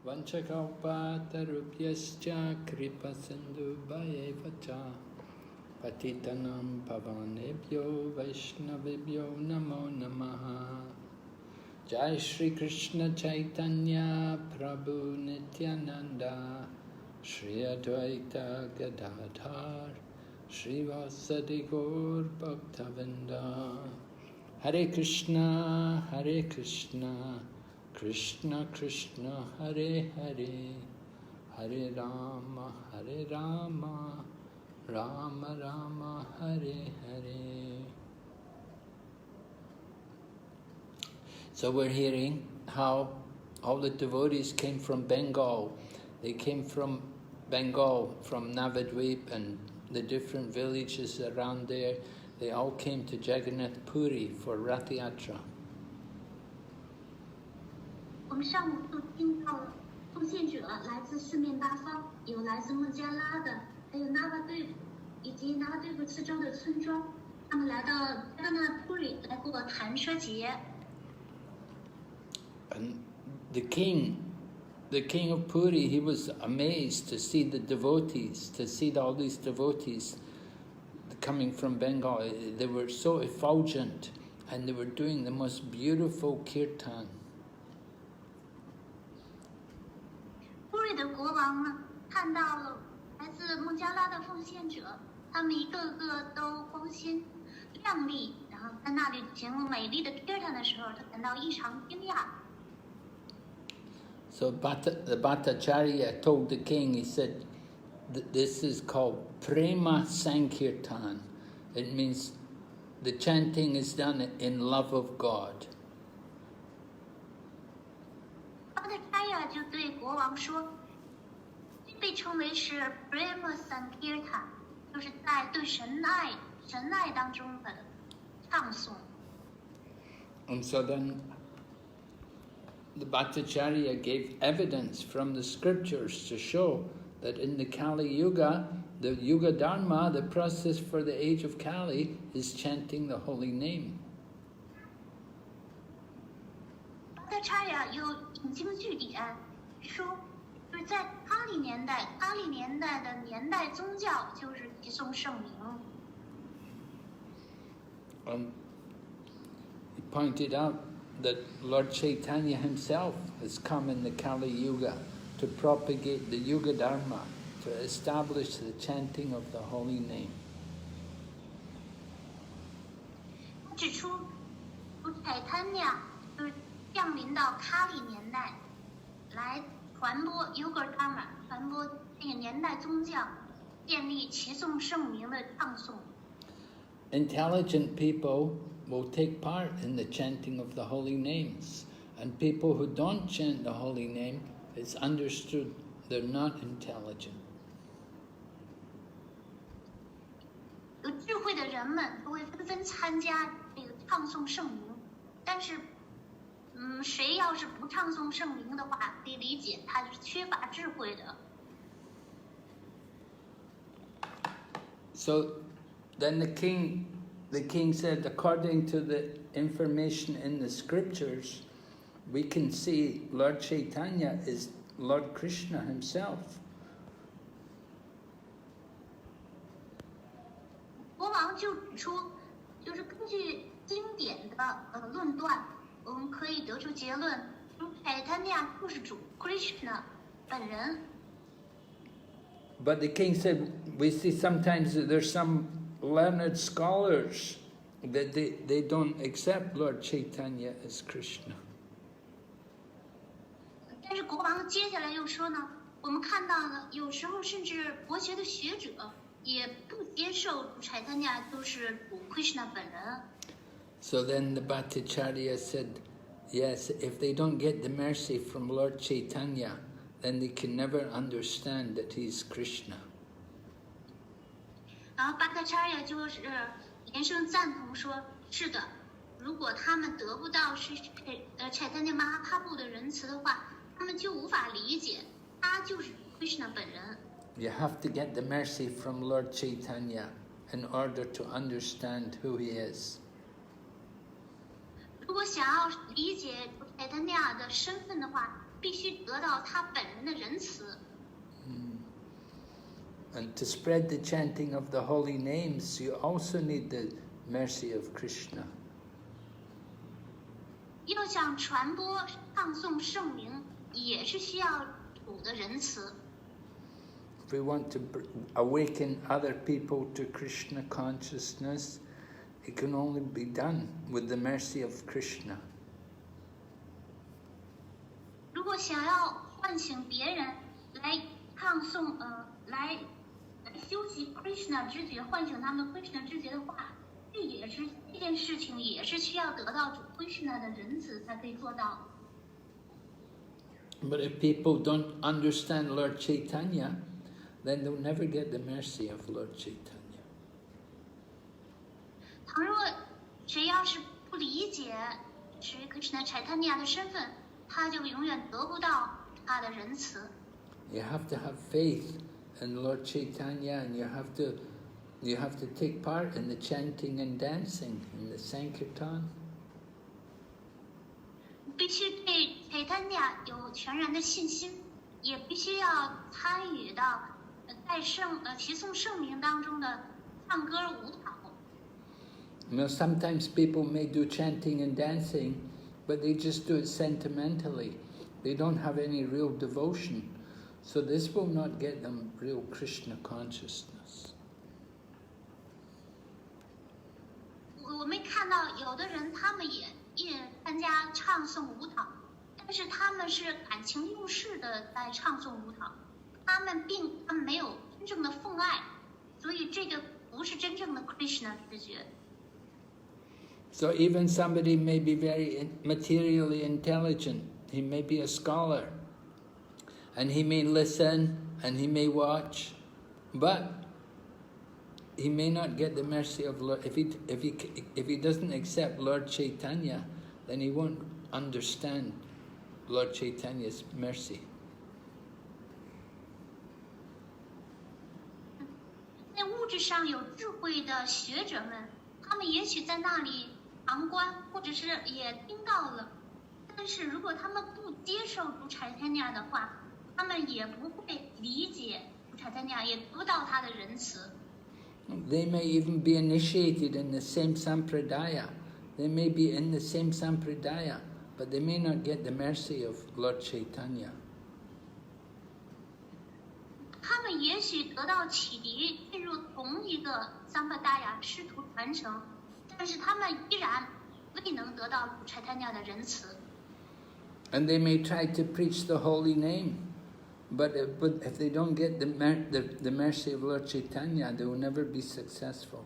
Vanchakalpatarubhyascha kripasindubhayeva patitanam pavanebhyo vaishnavibhyo namo namaha. Jai Shri Krishna Chaitanya Prabhu Nityananda Shri Advaita Gadadhar Shri Vasadi Gaur Bhaktavinda. Hare Krishna, Krishna Krishna, Hare Hare, Hare Rama, Rama Rama, Hare Hare. So we're hearing how all the devotees came from Bengal. They came from Bengal, from Navadvip and the different villages around there. They all came to Jagannath Puri for Rath Yatra. 我们上午就听到了奉献者来自四面八方，有来自孟加拉的，还有纳瓦对以及纳瓦对布四周的村庄，他们来到加纳普里来过弹车节。And the king of Puri, he was amazed to see the devotees, to see all these devotees coming from Bengal. They were so effulgent and they were doing the most beautiful kirtan. 普里的国王呢，看到了来自孟加拉的奉献者，他们一个个都光鲜亮丽，然后在那里举行美丽的 kirtan 的时候，他感到异常惊讶。So the Bhattacharya told the king, he said, this is called Prema Sankirtan. It means the chanting is done in love of God. Bhattacharya 就对国王说，这被称为是 Prema Sankirtan， 就是在对神爱当中的唱诵。And so then the Bhattacharya gave evidence from the scriptures to show that in the Kali Yuga, the Yuga Dharma, the process for the age of Kali, is chanting the holy name. Bhattacharya 又引经据典说，就是在咖喱年代的年代宗教就是齐颂圣名。He pointed out that Lord Caitanya himself has come in the Kali Yuga to propagate the Yuga Dharma, to establish the chanting of the holy name. 指出，Caitanya 就是降临到咖喱年代，来传播 Yuga Dharma， 传播这个年代宗教，建立齐颂圣名的唱诵。Intelligent people will take part in the chanting of the holy names, and people who don't chant the holy name, it's understood they're not intelligent. 有智慧的人们都会纷纷参加这个唱诵圣名，但是，谁要是不唱诵圣名的话，可以理解他是缺乏智慧的。So then the king said, according to the information in the scriptures, we can see Lord Caitanya is Lord Krishna himself. 国王就指出，就是根据经典的论断，我们可以得出结论，Caitanya就是主 Krishna 本人。But the king said, we see sometimes that there's some learned scholars that they don't accept Lord Caitanya as Krishna. 但是国王接下来又说呢，我们看到呢，有时候甚至国学的学者也不接受Caitanya就是主 Krishna 本人。So then the Bhattacharya said, yes, if they don't get the mercy from Lord Caitanya, then they can never understand that he's Krishna. 然后Bhattacharya就是连声赞同说，是的，如果他们得不到是Caitanya Mahaprabhu 的仁慈的话，他们就无法理解他就是 Krishna 本人。You have to get the mercy from Lord Caitanya in order to understand who he is. 如果想要理解 Caitanya 的身份的话，必须得到他本人的仁慈。And to spread the chanting of the holy names, you also need the mercy of Krishna. 要想传播唱诵圣名，也是需要主的仁慈。If we want to awaken other people to Krishna consciousness, it can only be done with the mercy of Krishna. 如果想要唤醒别人来唱诵，来修习 Krishna 知觉，唤醒他们 Krishna 知觉的话，这件事情也是需要得到主 Krishna 的仁慈才可以做到。But if people don't understand Lord Caitanya, then they'll never get the mercy of Lord Caitanya. 倘若谁要是不理解是 Krishna Chaitanya 的身份，他就永远得不到他的仁慈。You have to have faith in Lord Caitanya, and you have to take part in the chanting and dancing in the Sankirtan. 必须对 Caitanya 有全然的信心，也必须要参与到在齐诵圣名当中的唱歌舞蹈。You know, sometimes people may do chanting and dancing, but they just do it sentimentally. They don't have any real devotion. So this will not get them real Krishna consciousness. 我们看到有的人，他们也参加唱诵舞蹈，但是他们是感情用事的在唱诵舞蹈，他们没有真正的奉爱，所以这个不是真正的 Krishna 知觉。So even somebody may be very materially intelligent, he may be a scholar, and he may listen and he may watch, but he may not get the mercy of Lord. If he doesn't accept Lord Caitanya, then he won't understand Lord Chaitanya's mercy. 在物质上有智慧的学者们，他们也许在那里旁观，或者是也听到了，但是如果他们不接受主Chaitanya的话，他们也不会理解主Chaitanya，也得不到他的仁慈。They may even be initiated in the same sampradaya. They may be in the same sampradaya, but they may not get the mercy of Lord Chaitanya. 他们也许得到启迪，进入同一个sampradaya师徒传承，但是他们依然未能得到主Chaitanya的仁慈。And they may try to preach the holy name, but if they don't get the mercy of Lord Chaitanya, they will never be successful.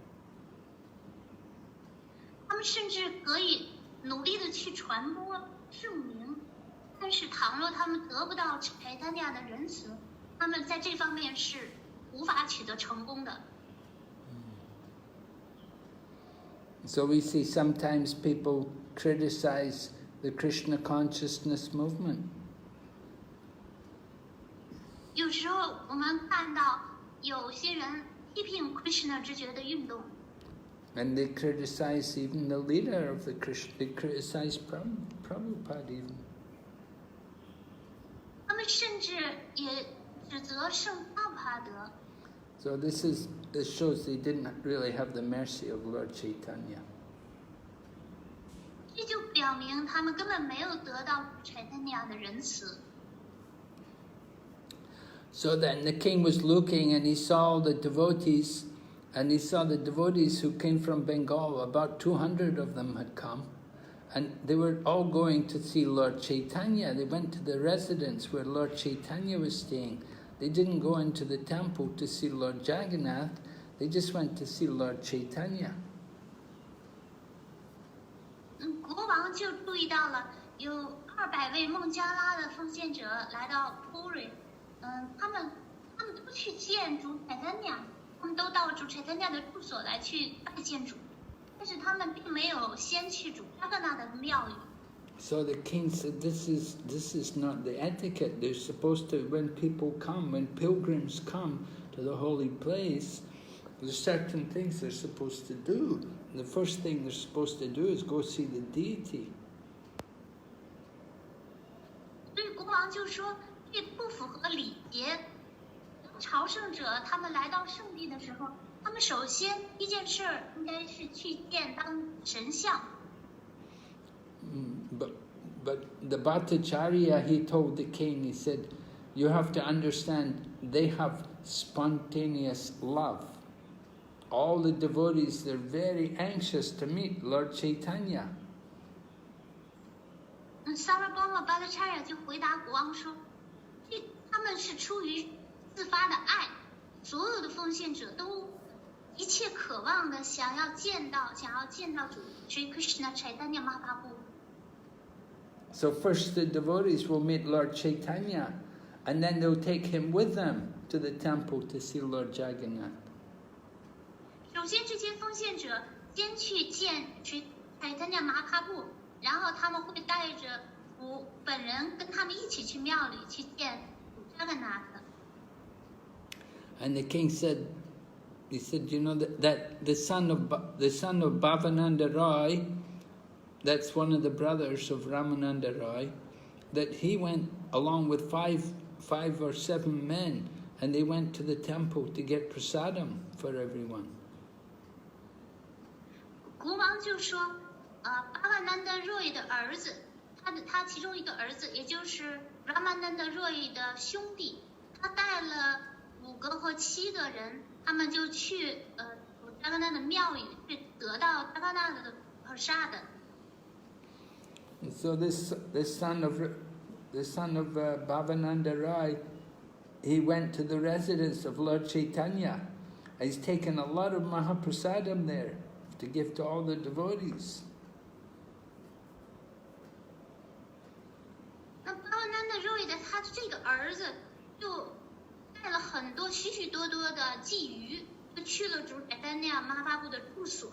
他们甚至可以努力的去传播圣名，但是倘若他们得不到Chaitanya的仁慈，他们在这方面是无法取得成功的。So we see sometimes people criticize the Krishna consciousness movement. 有时候我们看到有些人批评 Krishna 知觉的运动， And they criticize even the leader of the Krishna. They criticize Prabhupada even. 他们甚至也指责圣阿帕德。So this shows they didn't really have the mercy of Lord Chaitanya. 这就表明他们根本没有得到Chaitanya的仁慈。So then the king was looking and he saw the devotees, and he saw the devotees who came from Bengal. About 200 of them had come, and they were all going to see Lord Chaitanya. They went to the residence where Lord Chaitanya was staying. They didn't go into the temple to see Lord Jagannath, they just went to see Lord Chaitanya. 国王就注意到了有200位孟加拉的奉献者来到 Puri， 他们都去见主Chaitanya，他们都到主Chaitanya的住所来去拜见主，但是他们并没有先去主扎格纳的庙宇。So the king said, this is not the etiquette. They're supposed to, when people come, when pilgrims come to the holy place, there's certain things they're supposed to do. The first thing they're supposed to do is go see the deity. 王就说这不符合礼节。朝圣者他们来到圣地的时候，他们首先一件事应该是去见当神像。But the Bhattacharya, he told the king, he said, you have to understand, they have spontaneous love. All the devotees, they're very anxious to meet Lord Caitanya. Sarvabhauma Bhattacharya 就回答国王说，他们是出于自发的爱，所有的奉献者都一切渴望的想要见到主 Sri Krishna Chaitanya Mahaprabhu。 So first the devotees will meet Lord Caitanya, and then they'll take him with them to the temple to see Lord Jagannath. 首先这些奉献者先去见 Sri Chaitanya Mahaprabhu， 然后他们会带着主本人跟他们一起去庙里去见主 Jagannath。 And the king said, he said, you know that the son of Bhavananda Roy, that's one of the brothers of Ramananda Roy, that he went along with five or seven men, and they went to the temple to get prasadam for everyone. 国王就说，Bhavananda Roy 的儿子，他其中一个儿子，也就是 Ramananda Roy 的兄弟，他带了5个或7个人，他们就去Jagannath 的庙宇去得到 Jagannath 的 prasad。 So this son of Bhavananda Roy, he went to the residence of Lord Caitanya. He's taken a lot of Mahaprasadam there to give to all the devotees. 那 Bhavananda Roy 的他这个儿子就带了很多许多的鲫鱼，就去了主 Chaitanya Mahaprabhu 的住所。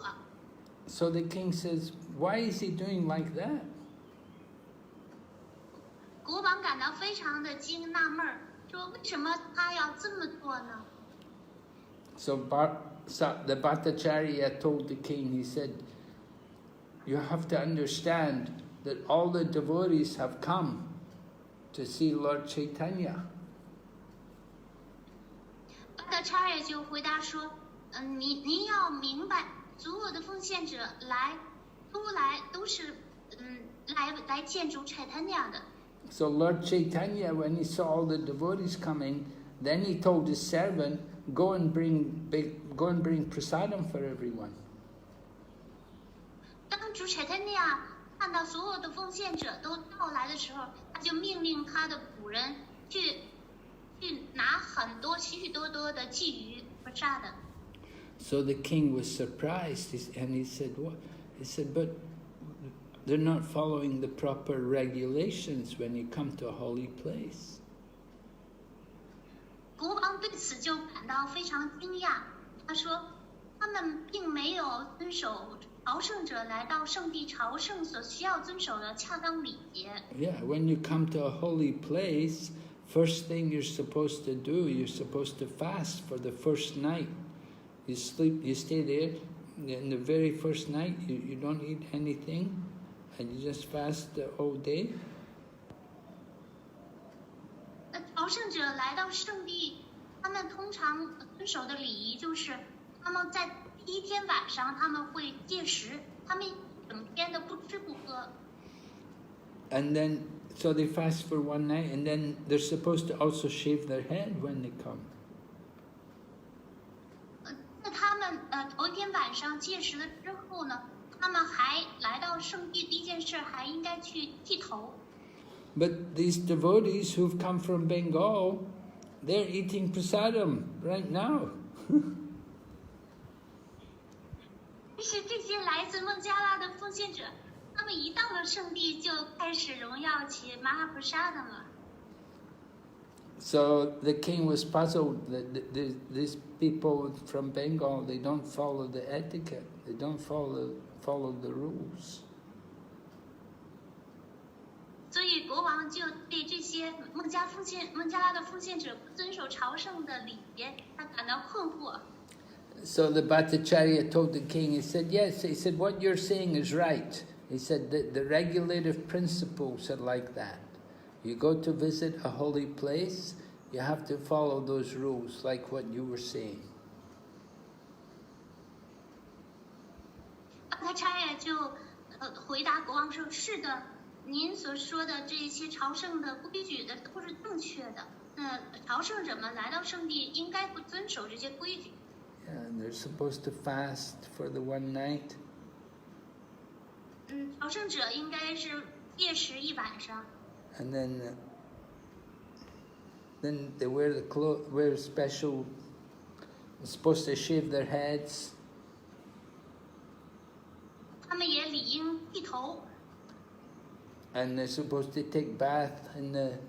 So the king says, why is he doing like that? 国王感到非常的纳闷，说为什么他要这么做呢？ So the Bhattacharya told the king, he said, you have to understand that all the devotees have come to see Lord Caitanya. Bhattacharya 就回答说，您要明白，所有的奉献者都是来见主 Chaitanya 的。 So Lord Caitanya, when he saw all the devotees coming, then he told his servant, go and bring prasadam for everyone. 当主 Chaitanya 看到所有的奉献者都到来的时候，他就命令他的仆人去拿很多许多的鲫鱼 prasad。 So the king was surprised, and he said, what? He said, but they're not following the proper regulations when you come to a holy place. 国王对此就感到非常惊讶，他说，他们并没有遵守朝圣者来到圣地朝圣所需要遵守的恰当礼节。 Yeah, when you come to a holy place, first thing you're supposed to do, you're supposed to fast for the first night. You stay there, in the very first night, you don't eat anything, and you just fast the whole day. 朝圣者来到圣地，他们通常遵守的礼仪就是，他们在第一天晚上他们会戒食，他们整天的不吃不喝。 And then, so they fast for one night, and then they're supposed to also shave their head when they come. 那他们头一天晚上戒食了之后呢，他们还来到圣地，第一件事还应该去剃头。 But these devotees who've come from Bengal, they're eating prasadam right now. 是这些来自孟加拉的奉献者，他们一到了圣地就开始荣耀起Mahaprasad了。 So the king was puzzled that these people from Bengal, they don't follow the etiquette, they don't follow the rules. 所以国王就对这些孟加拉的奉献者不遵守朝圣的礼节，他感到困惑。 So the Bhattacharya told the king, he said, yes, he said, what you're saying is right. He said that the regulative principles are like that. You go to visit a holy place, you have to follow those rules, like what you were saying. Bhattacharya 就回答国王说：“是的，您所说的这些朝圣的规矩的都是正确的。那朝圣者们来到圣地，应该不遵守这些规矩。” Yeah, and they're supposed to fast for the one night. 朝圣者应该是戒食一晚上。And then they wear the wear special. They're supposed to shave their heads. 他们也理应剃头。And they're supposed to take bath in the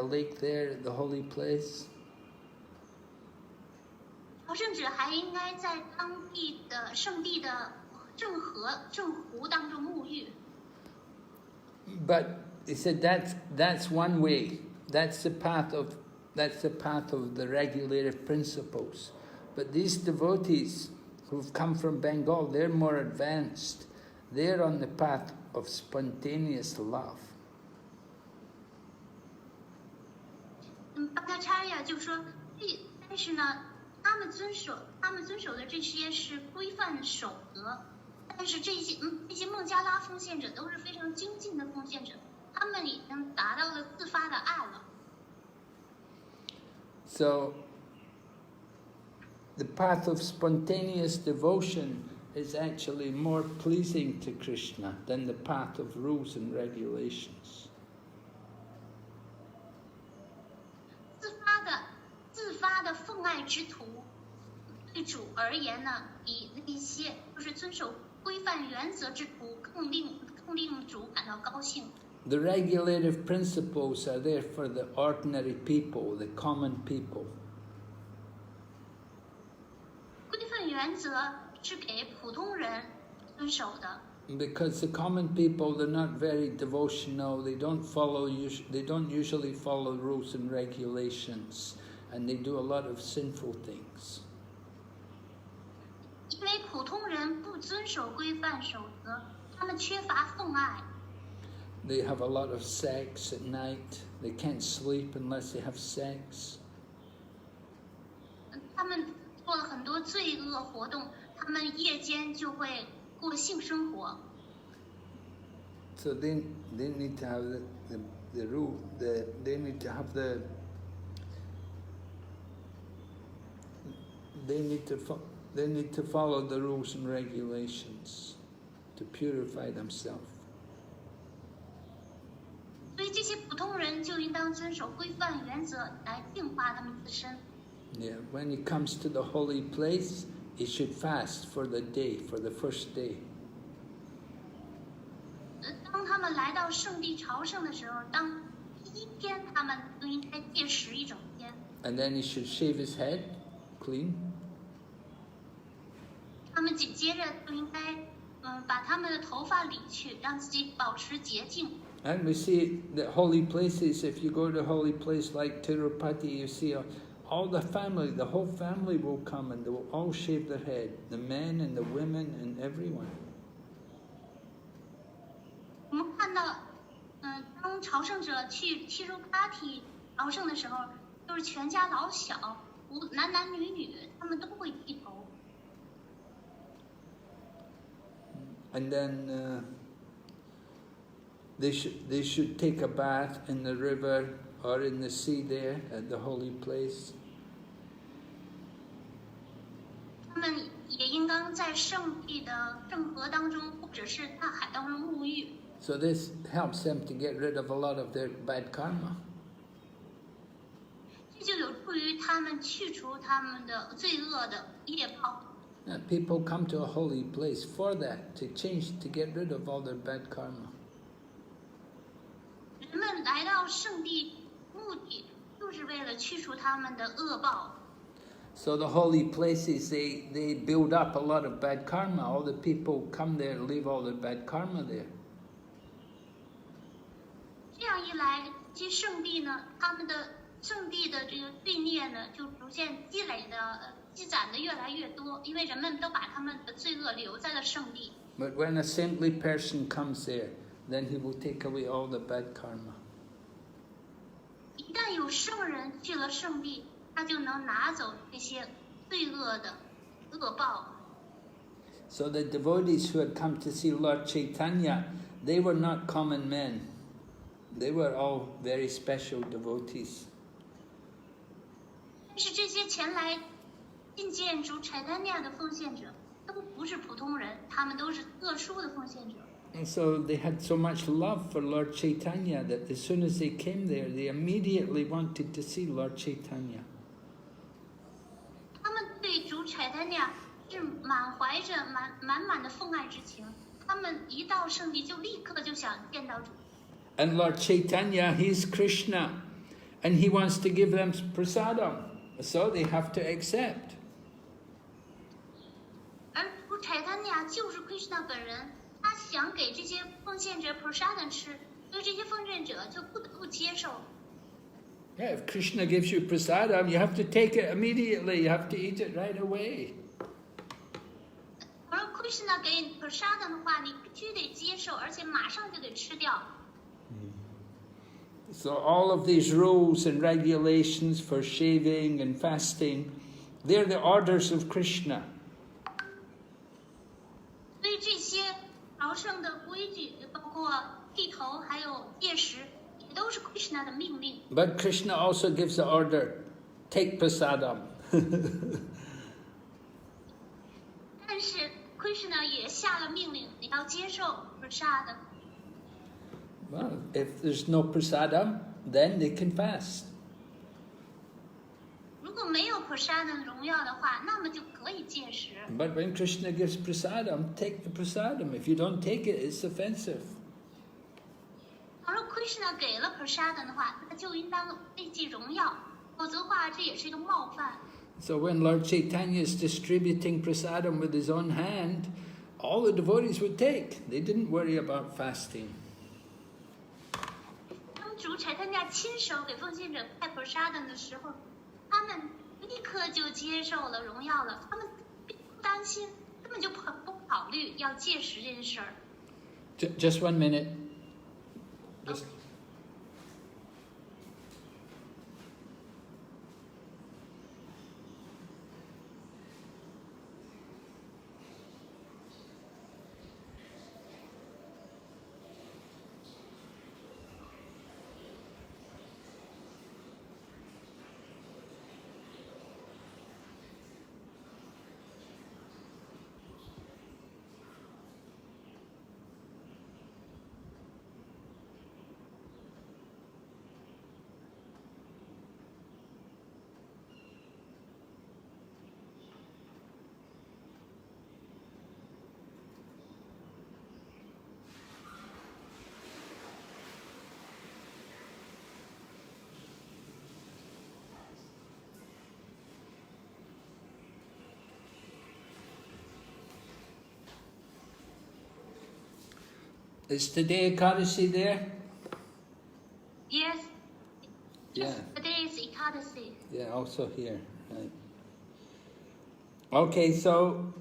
lake there, the holy place. 朝圣者还应该在当地的圣地的正湖当中沐浴。But he said that's one way. That's the path of the regulative principles. But these devotees who've come from Bengal, they're more advanced. They're on the path of spontaneous love. Bhattacharya 就说，但是呢，他们遵守的这些是规范守则，但是这些孟加拉奉献者都是非常精进的奉献者，他们已经达到了自发的爱了。So, the path of spontaneous devotion is actually more pleasing to Krishna than the path of rules and regulations. 自发的奉爱之徒，对主而言呢，比那些就是遵守规范原则之徒更令主感到高兴。The regulative principles are there for the ordinary people, the common people. 规范原则是给普通人遵守的。Because the common people, they're not very devotional. They don't usually follow rules and regulations, and they do a lot of sinful things. 因为普通人不遵守规范守则，他们缺乏奉爱。They have a lot of sex at night. They can't sleep unless they have sex. 他们做了很多罪恶活动，他们夜间就会过性生活。So they need to have the rule. They need to have they need to follow the rules and regulations to purify themselves. 所以这些普通人就应当遵守规范原则来净化他们自身。Yeah, when he comes to the holy place, he should fast for the day, for the first day. 当他们来到圣地朝圣的时候，当第一天他们就应该戒食一整天。And then he should shave his head clean. 他们紧接着就应该把他们的头发理去，让自己保持洁净。And we see that holy places, if you go to a holy place like Tirupati, you see all the family, the whole family will come and they will all shave their head, the men and the women and everyone. 我们看到，当朝圣者去Tirupati朝圣的时候，就是全家老小，男男女女，他们都会剃头。And then they should take a bath in the river or in the sea there at the holy place. 他们也应当在圣地的圣河当中，或者是大海当中沐浴。So this helps them to get rid of a lot of their bad karma. 这就有助于他们去除他们的罪恶的业报。People come to a holy place for that, to get rid of all their bad karma. 人们来到圣地，目的就是为了去除他们的恶报。So the holy places, they build up a lot of bad karma. All the people come there and leave all their bad karma there. 这样一来，这些圣地呢，他们的圣地的这个罪孽呢，就逐渐积攒的越来越多，因为人们都把他们的罪恶留在了圣地。But when a saintly person comes there, then he will take away all the bad karma. 一旦有圣人去了圣地，他就能拿走这些罪恶的恶报。So the devotees who had come to see Lord Caitanya, they were not common men. They were all very special devotees. 但是这些前来觐见主 Caitanya 的奉献者，都不是普通人，他们都是特殊的奉献者。And so they had so much love for Lord Caitanya that as soon as they came there, they immediately wanted to see Lord Caitanya. 他们对主 Caitanya 是满怀着满的奉爱之情，他们一到圣地就立刻就想见到主。And Lord Caitanya, he's Krishna, and he wants to give them prasadam, so they have to accept. 而主 Caitanya 就是 Krishna 本人，他想给这些奉献者 prasadam 吃，所以这些奉献者就不得不接受。Yeah, if Krishna gives you prasadam, you have to take it immediately. You have to eat it right away. 而 Krishna 给你 prasadam 的话，你必须得接受，而且马上就得吃掉。So all of these rules and regulations for shaving and fasting, they're the orders of Krishna. 所以这些朝圣的规矩，包括剃头还有戒食，也都是 Krishna 的命令。But Krishna also gives the order, take prasadam. 但是 Krishna 也下了命令，你要接受 prasadam。Well, if there's no prasadam, then they can fast. 如果没有 prasadam 荣耀的话，那么就可以戒食。But when Krishna gives prasadam, take the prasadam. If you don't take it, it's offensive. 而 Krishna 给了 prasadam 的话，那就应当被记荣耀，否则的话，这也是一个冒犯。So when Lord Caitanya is distributing prasadam with his own hand, all the devotees would take. They didn't worry about fasting. 当主 Caitanya 亲手给奉献者派 prasadam 的时候，他们立刻就接受了荣耀了，他们并不担心，根本就不考虑要戒食这件事儿。Just 1 minute. Just. Is today Ekadasi there? Yes. Yeah. Today is Ekadasi. Yeah, also here. Right. Okay, so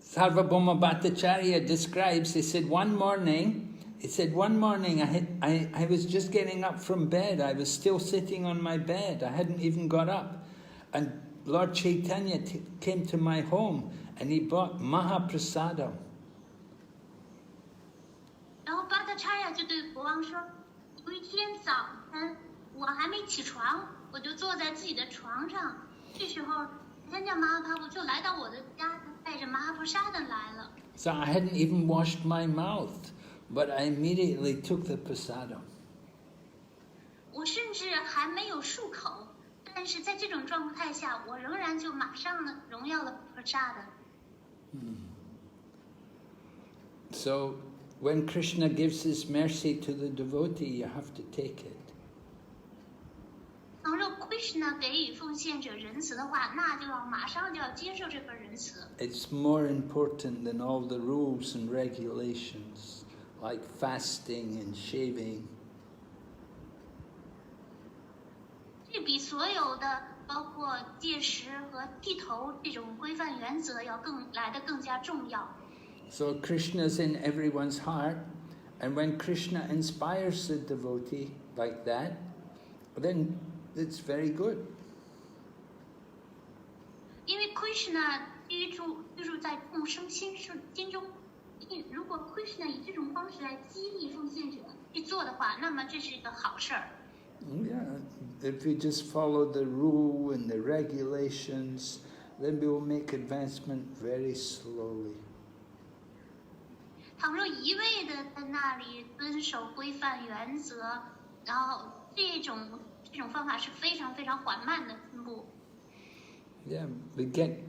Sarvabhauma Bhattacharya describes, he said one morning I was just getting up from bed. I was still sitting on my bed. I hadn't even got up. And Lord Caitanya came to my home and he brought Mahaprasadam. 然后 Bhattacharya 就对国王说，有一天早晨我还没起床，我就坐在自己的床上，这时候Caitanya Mahaprabhu 就来到我的家，带着 Mahaprasadam 来了。So I hadn't even washed my mouth, but I immediately took the prasadam. 我甚至还没有漱口，但是在这种状态下，我仍然就马上荣耀了 prasadam。So when Krishna gives his mercy to the devotee, you have to take it. 倘若 Krishna 给予奉献者仁慈的话，那就马上就要接受这份仁慈。It's more important than all the rules and regulations, like fasting and shaving. 这比所有的包括戒食和剃头这种规范原则要来得更加重要。So Krishna's in everyone's heart, and when Krishna inspires the devotee like that, then it's very good. 因为 Krishna 居住在众生心中，如果 Krishna 以这种方式来激励奉献者去做的话，那么这是一个好事儿。Yeah, if we just follow the rule and the regulations, then we will make advancement very slowly. 倘若一味的在那里遵守规范原则，然后这种方法是非常非常缓慢的进步。Yeah, we get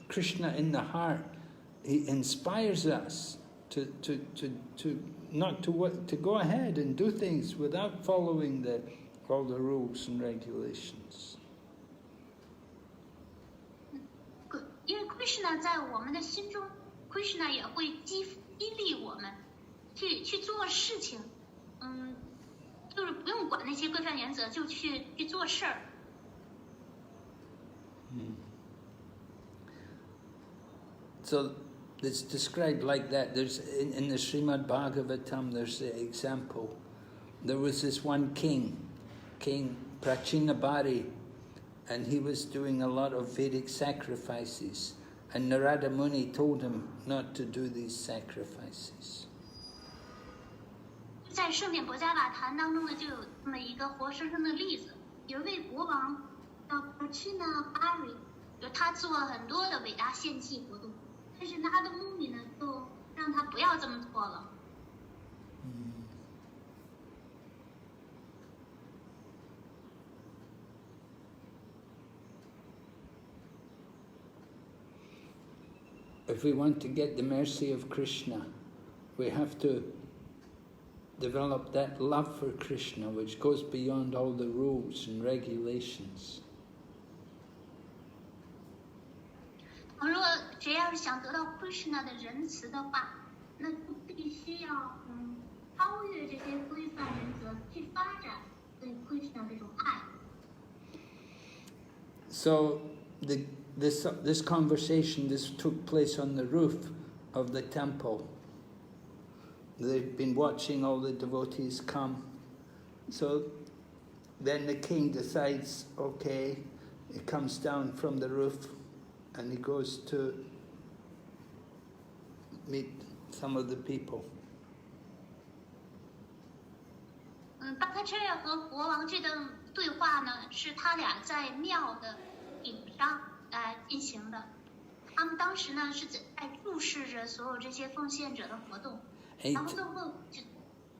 Krishna in the heart. He inspires us to go ahead and do things without following all the rules and regulations. 因为 Krishna 在我们的心中 ，Krishna 也会激励我们去做事情，就是不用管那些规范原则，就去做事儿。So it's described like that. There's in the Srimad Bhagavatam. There's the example. There was this one king, King Prachinabhari, and he was doing a lot of Vedic sacrifices. And Narada Muni told him not to do these sacrifices. 在圣典博伽瓦坛当中呢，就有这么一个活生生的例子，有一位国王叫 Prachinabhari， 他做了很多的伟大献祭活动，但是他的目的呢，就让他不要这么做了。If we want to get the mercy of Krishna, we have to develop that love for Krishna, which goes beyond all the rules and regulations. 如果谁要是想得到 Krishna 的仁慈的话，那就必须要超越这些规范原则，去发展对 Krishna 这种爱。So this conversation, this took place on the roof of the temple. They've been watching all the devotees come. So then the king decides, okay, he comes down from the roof and he goes to meet some of the people. 巴卡彻和国王这段对话呢，是他俩在庙的顶上进行的。他们当时呢是在注视着所有这些奉献者的活动，然后最后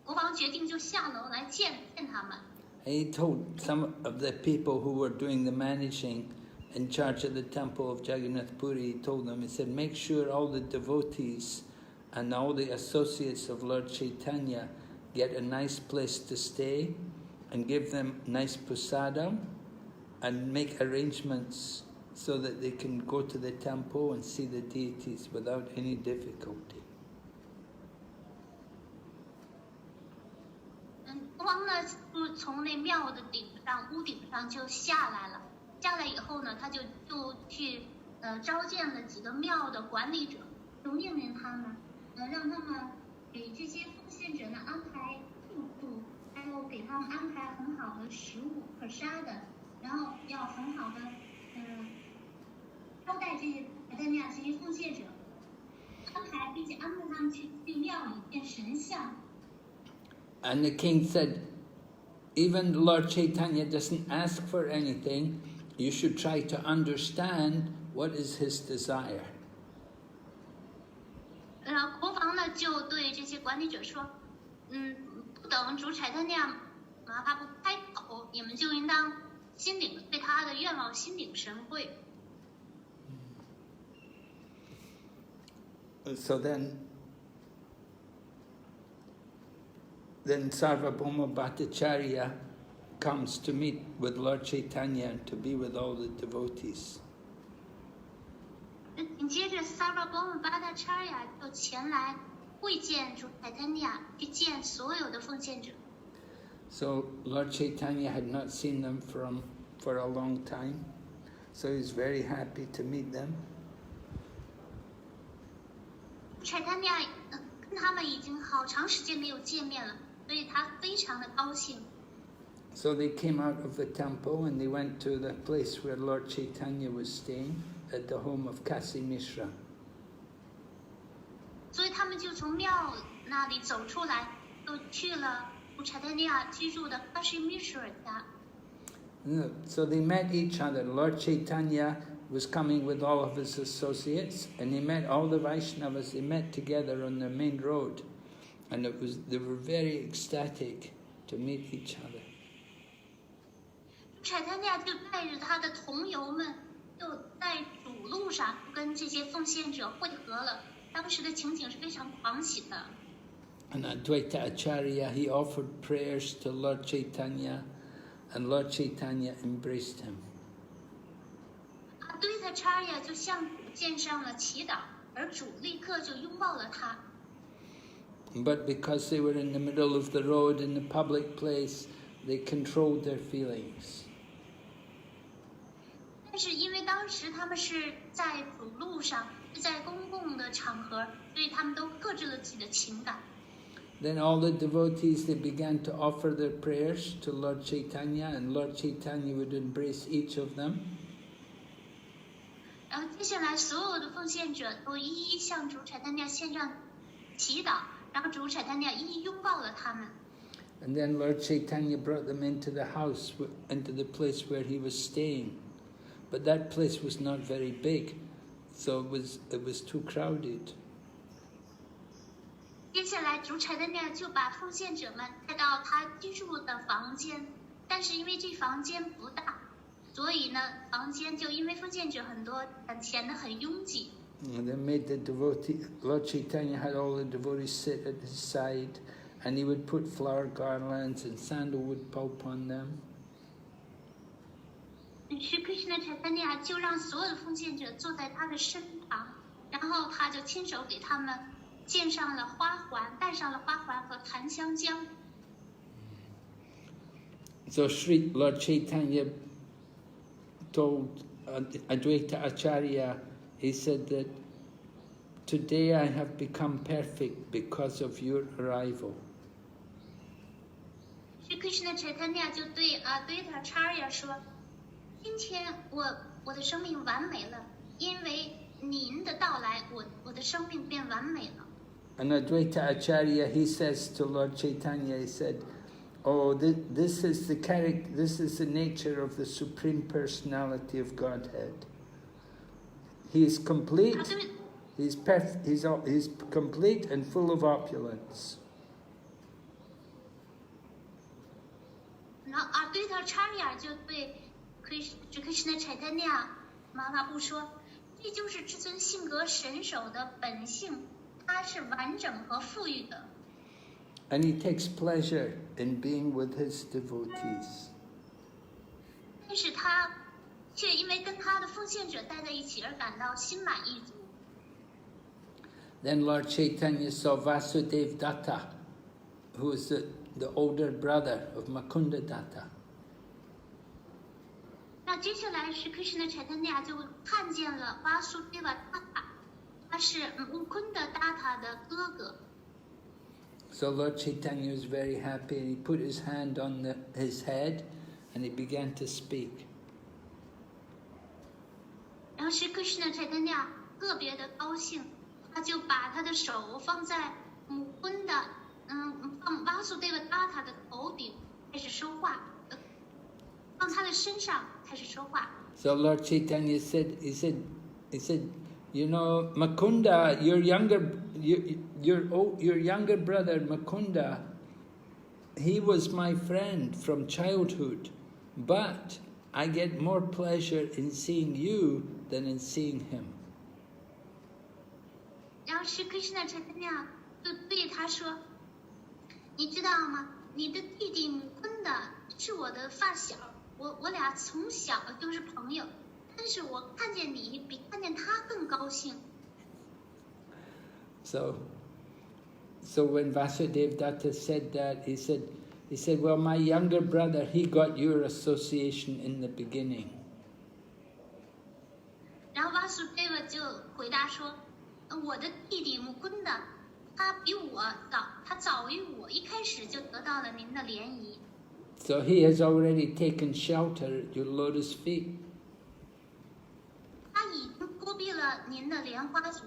国王决定就下楼来见他们。He told some of the people who were doing the managing in charge of the temple of Jagannath Puri, he told them, he said, make sure all the devotees and all the associates of Lord Caitanya get a nice place to stay and give them nice prasadam and make arrangements so that they can go to the temple and see the deities without any difficulty. 国王呢，从那庙的屋顶上就下来了。下来以后呢，他就去召见了几个庙的管理者，就命令他们，让他们给这些奉献者呢安排住宿，还有给他们安排很好的食物prasada，然后要很好的招待这些奉献者，并且安排他们去庙里见神像。And the king said, even Lord Caitanya doesn't ask for anything. You should try to understand what is his desire. 国王呢就对这些管理者说，不等主Caitanya哪怕不开口，你们就应当对他的愿望心领神会。So then Sarvabhauma Bhattacharya comes to meet with Lord Caitanya and to be with all the devotees. 紧接着 Sarvabhauma Bhattacharya 就前来会见主Caitanya，去见所有的奉献者。So Lord Caitanya had not seen them for a long time, so he's very happy to meet them. Caitanya 跟他们已经好长时间没有见面了，所以他非常的高兴。So they came out of the temple and they went to the place where Lord Caitanya was staying, at the home of Kasi Mishra. 所以他们就从庙那里走出来，就去了Caitanya居住的 Kasi Mishra 家。So they met each other. Lord Caitanya was coming with all of his associates, and he met all the Vaishnavas. They met together on the main road, and they were very ecstatic to meet each other. Caitanya 就带着他的同游们，就在主路上跟这些奉献者会合了。当时的情景是非常狂喜的。And Advaita Acharya, he offered prayers to Lord Caitanya, and Lord Caitanya embraced him. Advaita Acharya 就向主献上了祈祷，而主立刻就拥抱了他。But because they were in the middle of the road in the public place, they controlled their feelings. 但是因为当时他们是在主路上，是在公共的场合，所以他们都克制了自己的情感。Then all the devotees, they began to offer their prayers to Lord Caitanya, and Lord Caitanya would embrace each of them. 然后接下来所有的奉献者都一一向主Caitanya献上祈祷，然后主Caitanya一一拥抱了他们。And then Lord Caitanya brought them into the house, into the place where he was staying. But that place was not very big, so it was too crowded. 接下来主Caitanya就把奉献者们带到他居住的房间，但是因为这房间不大，所以呢，房间就因为奉献者很多，显得很拥挤。And they made the devotee, Lord Caitanya had all the devotees sit at his side, and he would put flower garlands and sandalwood pulp on them. Sri Krishna Caitanya 就让所有的奉献者坐在他的身旁，然后他就亲手给他们献上了花环，戴上了花环和檀香浆。So Lord Caitanya told Advaita Acharya, he said that today I have become perfect because of your arrival. Sri Krishna Caitanya 就对Advaita Acharya 说，今天我的生命完美了，因为您的到来，我的生命变完美了。And Advaita Acharya, he says to Lord Caitanya, he said, "Oh, this is the nature of the Supreme Personality of Godhead. He is complete. He's perfect. He's complete and full of opulence." 然后Advaita Acharya 就对Krishna Caitanya 玛哈布说，这就是至尊性格神手的本性，它是完整和富裕的。And he takes pleasure in being with his devotees. 但是他却因为跟他的奉献者待在一起而感到心满意足。Then Lord Caitanya saw Vasudev Datta, who was the older brother of Mukunda Datta. 那接下来是 Krishna Caitanya 就看见了 Vasudeva Datta， 他是Mukunda Datta 的哥哥。So Lord Caitanya was very happy, and he put his hand on his head and he began to speak. 然后是 Krishna Caitanya 特别的高兴，他就把他的手放在Mukunda放 Vasudeva Datta 的头顶，开始说话，放他的身上开始说话。So Lord Caitanya said, he said, you know, Mukunda, your younger brother Mukunda, he was my friend from childhood, but I get more pleasure in seeing you than in seeing him. 然后是 Krishna Caitanya 就对他说，你知道吗？你的弟弟Mukunda是我的发小，我俩从小就是朋友。但是我看见你比看见他更高兴。So when Vasudev Datta said that, he said, well, my younger brother, he got your association in the beginning. 然后 Vasudeva 就回答说，我的弟弟木坤的，他比我早，他早于我一开始就得到了您的莲谊。So he has already taken shelter at your lotus feet. 他已经躲避了您的莲花足。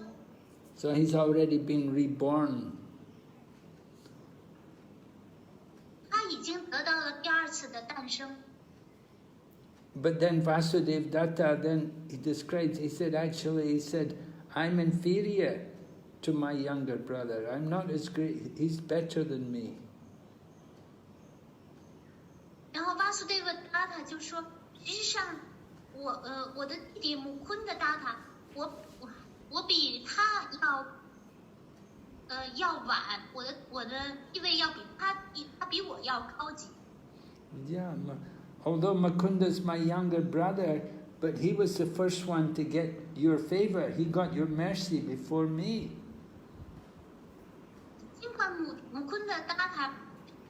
So he's already been reborn. 他已经得到了第二次的诞生。But then Vasudeva Datta, then he describes, he said, I'm inferior to my younger brother. I'm not as great, he's better than me. 然后Vasudeva Datta 就说，实际上我的弟弟木坤的 Datta， 我比他要晚，我的地位要比他比我要高级。Yeah, although Mukunda's my younger brother, but he was the first one to get your favor. He got your mercy before me. 尽管木坤的 Datta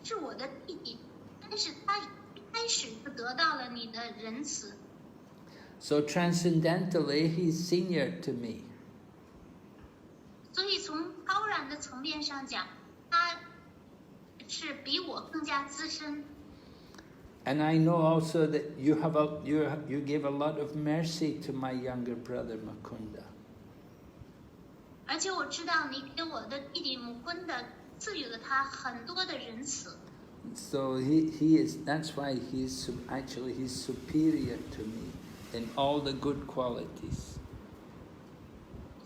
是我的弟弟，但是他一开始就得到了你的仁慈。So transcendentally, he's senior to me. 所以从超然的层面上讲，他是比我更加资深。And I know also that you give a lot of mercy to my younger brother Mukunda. 而且我知道你给我的弟弟木坤的赐予了他很多的仁慈。So that's why he's superior to me in all the good qualities.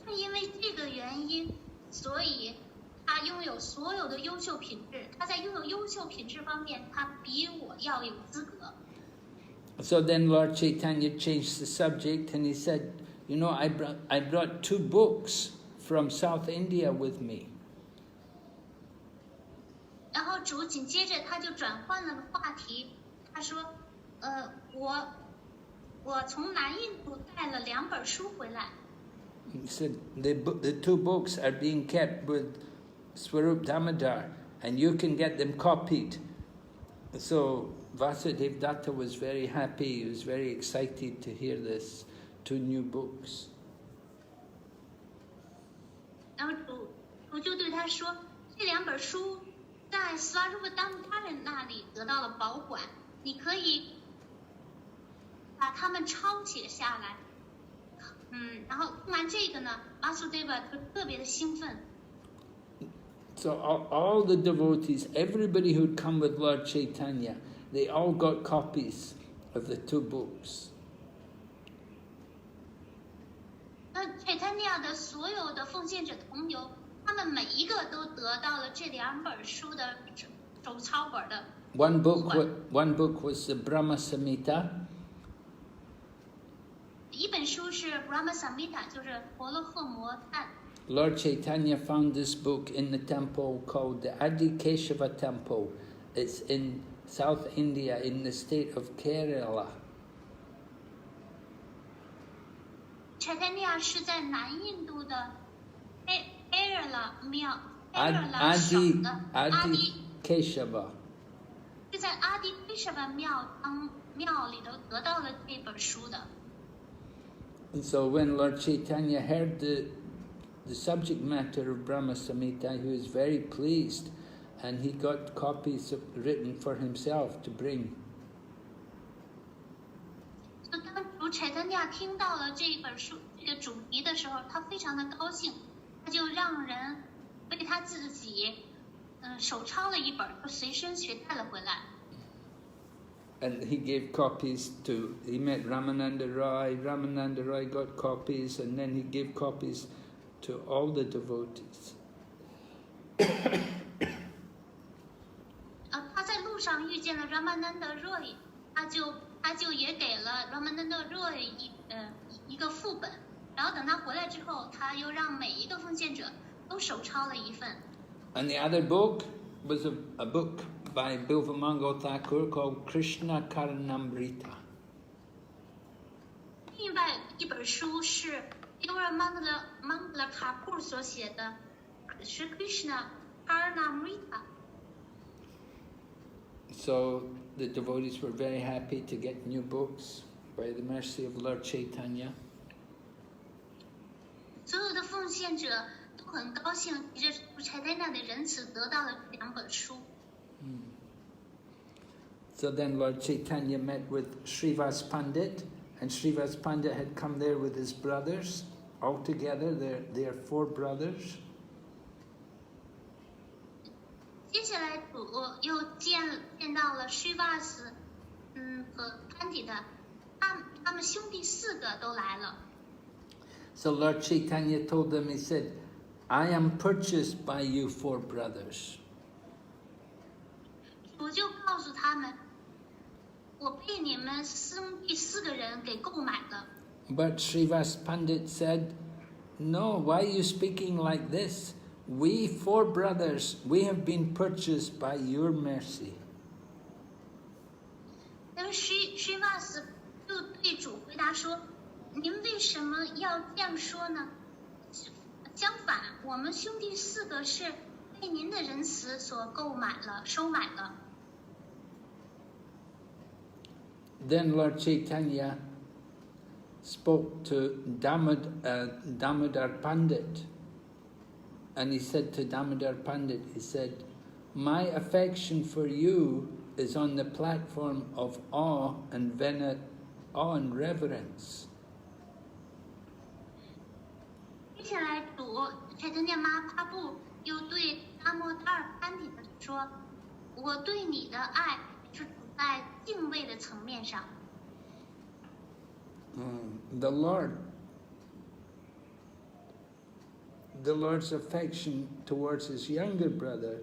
是因为这个原因，所以他拥有所有的优秀品质。他在拥有优秀品质方面，他比我要有资格。So then Lord Caitanya changed the subject and he said, I brought 2 books from South India with me. 然后主紧接着他就转换了话题，他说，我从南印度带了2本书回来。He said, the 2 books are being kept with Swarup Damodar, and you can get them copied. So Vasudeva Datta was very happy, he was very excited to hear this, 2 new books. 然后主就对他说，这2本书在Swarupa Damodar那里得到了保管，你可以把它们抄写下来。然后听完这个呢，Vasudeva就特别的兴奋。So all the devotees, everybody who'd come with Lord Caitanya, they all got copies of the 2 books. 那Caitanya的所有的奉献者同游，他们每一个都得到了这2本书的手抄本的。One book was the Brahma Samhita. 一本书是 Brahma Samhita， 就是婆罗诃摩赞。Lord Caitanya found this book in the temple called the Adikeshava Temple. It's in South India, in the state of Kerala. Caitanya 是在南印度的 Kerala 庙 Adi 省的 Keshava. 是在阿迪Keshava 庙里头得到了这本书的。And so when Lord Caitanya heard the subject matter of Brahma Samhita, he was very pleased, and he got copies written for himself to bring. 当主Caitanya听到了这本书这个主题的时候，他非常的高兴，他就让人为他自己手抄了一本，就随身携带了回来。And he gave copies he met Ramananda Roy got copies, and then he gave copies to all the devotees. 他在路上遇见了 Ramananda Roy， 他就也给了 Ramananda Roy 一个副本，然后等他回来之后，他又让每一个奉献者都手抄了一份。And the other book was a book by Bilvamangal Thakur called Caitanya Caritamrta. 另外一本书是 Bilvamangal Thakur 所写的，是 Caitanya Caritamrta。 So the devotees were very happy to get new books by the mercy of Lord Caitanya. 所有的奉献献者都很高兴，提着主 Chaitanya 的仁慈得到了这2本书。So then Lord Chaitanya met with Srivas Pandit, and Srivas Pandit had come there with his brothers. Altogether, they are 4 brothers. 接下来主又见到了 Srivas 和 Pandit 他们兄弟4个都来了。So Lord Chaitanya told them, he said, I am purchased by you 4 brothers. 主就告诉他们，我被你们兄弟4个人给购买了。But Srivas Pandit said, no, why are you speaking like this? We 4 brothers, we have been purchased by your mercy. 但是 Srivas 就对主回答说，您为什么要这样说呢？相反，我们兄弟4个是被您的仁慈所购买了、收买了。Then Lord Chaitanya spoke to Damodar Pandit, and he said to Damodar Pandit, he said, my affection for you is on the platform of awe and reverence. 接下来主 Chaitanya Mahaprabhu 又对达摩达尔潘底说，我对你的爱是处在敬畏的层面上。The Lord's affection towards his younger brother,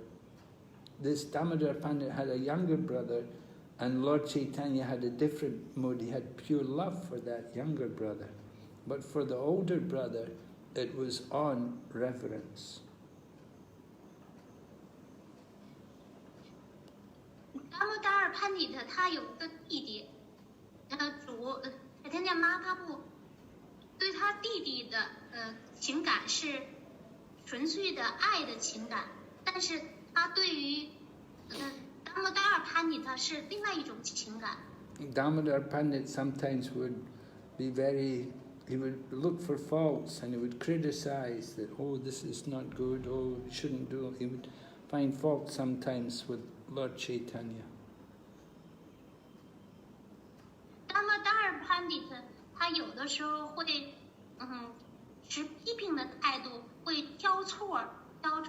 this Damodar Pandit had a younger brother, and Lord Chaitanya had a different mood. He had pure love for that younger brother. But for the older brother, it was on reverence. 达摩达尔潘底他有个弟弟，主 Chaitanya Mahaprabhu 对他弟弟的情感是纯粹的爱的情感，但是他对于达摩达尔潘底是另外一种情感。Damodar Pandit sometimes would be he would look for faults and he would criticize that, oh, this is not good, oh, you shouldn't do it. He would find fault sometimes with Lord Chaitanya. 达摩达尔潘底他有的时候会持批评的态度，会挑出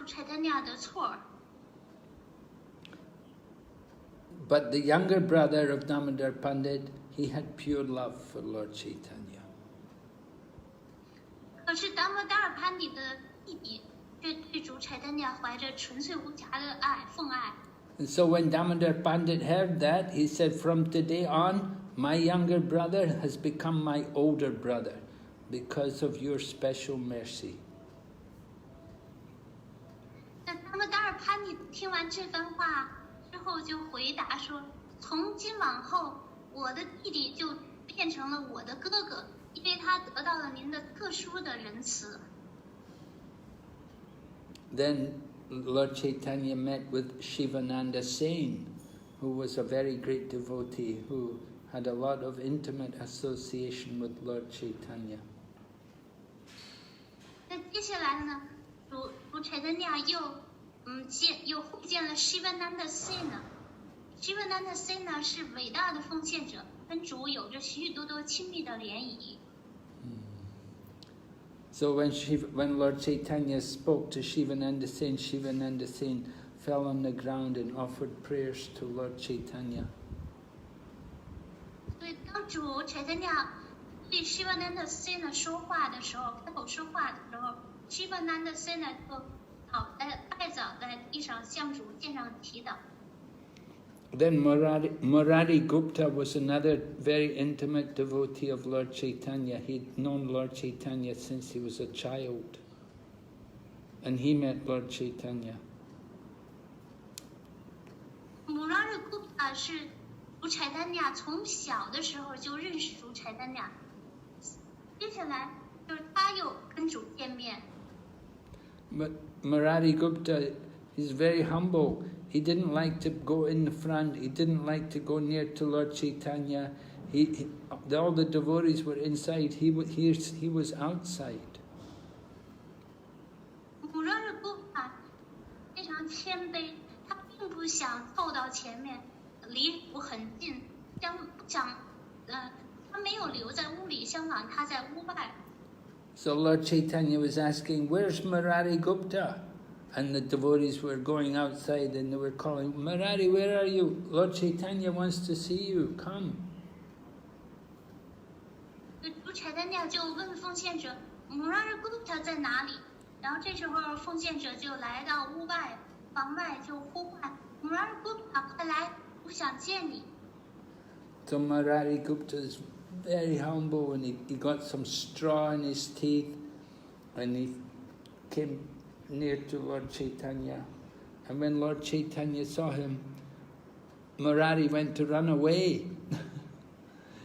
Chaitanya 的错。But the younger brother of Damodar Pandit, he had pure love for Lord Chaitanya. 可是达摩达尔潘底的弟弟却对主 Chaitanya 怀着纯粹无瑕的爱、奉爱。And so when Damodar Pandit heard that, he said, from today on, my younger brother has become my older brother because of your special mercy. 那达摩达尔潘底听完这番话之后就回答说，从今往后我的弟弟就变成了我的哥哥，因为他得到了您的特殊的仁慈。 Then Lord Chaitanya met with Shivananda Sen, who was a very great devotee who had a lot of intimate association with Lord Chaitanya. 那接下来呢，主 Chaitanya 又会见了 Shivananda Sen。Shivananda Sen 是伟大的奉献者，跟主有着许许多多亲密的联谊。So when Lord Chaitanya spoke to Shivananda Sen, Shivananda Sen fell on the ground and offered prayers to Lord Chaitanya. 所以当主 Chaitanya 对 Shivananda Sen 说话的时候，开口说话的时候 ，Shivananda Sen 就拜倒在地上，向主献上祈祷。 Then Murari Gupta was another very intimate devotee of Lord Chaitanya. He'd known Lord Chaitanya since he was a child. And he met Lord Chaitanya. Murari Gupta 是主 Chaitanya 从小的时候就认识主 Chaitanya， 接下来就是他又跟主见面。 But Murari Gupta is very humble. He didn't like to go in the front. He didn't like to go near to Lord Chaitanya. All the devotees were inside. He was outside. 常谦卑，他并不想凑到前面，离主很近，他没有留在屋里，相反他在屋外。So Lord Chaitanya was asking, "Where's Murari Gupta?" And the devotees were going outside and they were calling, "Murari, where are you? Lord Chaitanya wants to see you. Come." 主Chaitanya就问奉献者 Murari Gupta 在哪里？然后这时候奉献者就来到屋外房外，就呼唤 Murari Gupta 快来，我想见你。 So Murari Gupta is very humble and he got some straw in his teeth and he came near to Lord Chaitanya. And when Lord Chaitanya saw him, Murari went to run away.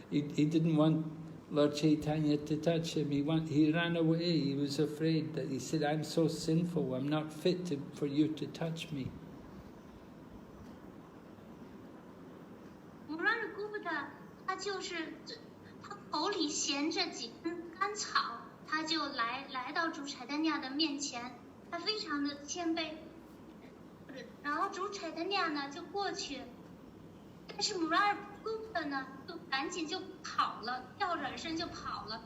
he didn't want Lord Chaitanya to touch him. He ran away. He was afraid that he said, "I'm so sinful. I'm not fit for you to touch me." Murari Gupta 他就是他口里衔着几根干草，他就来到主Chaitanya的面前，他非常的谦卑。然后主Chaitanya呢就过去，但是 Murari Gupta 呢就赶紧就跑了，跳转身就跑了，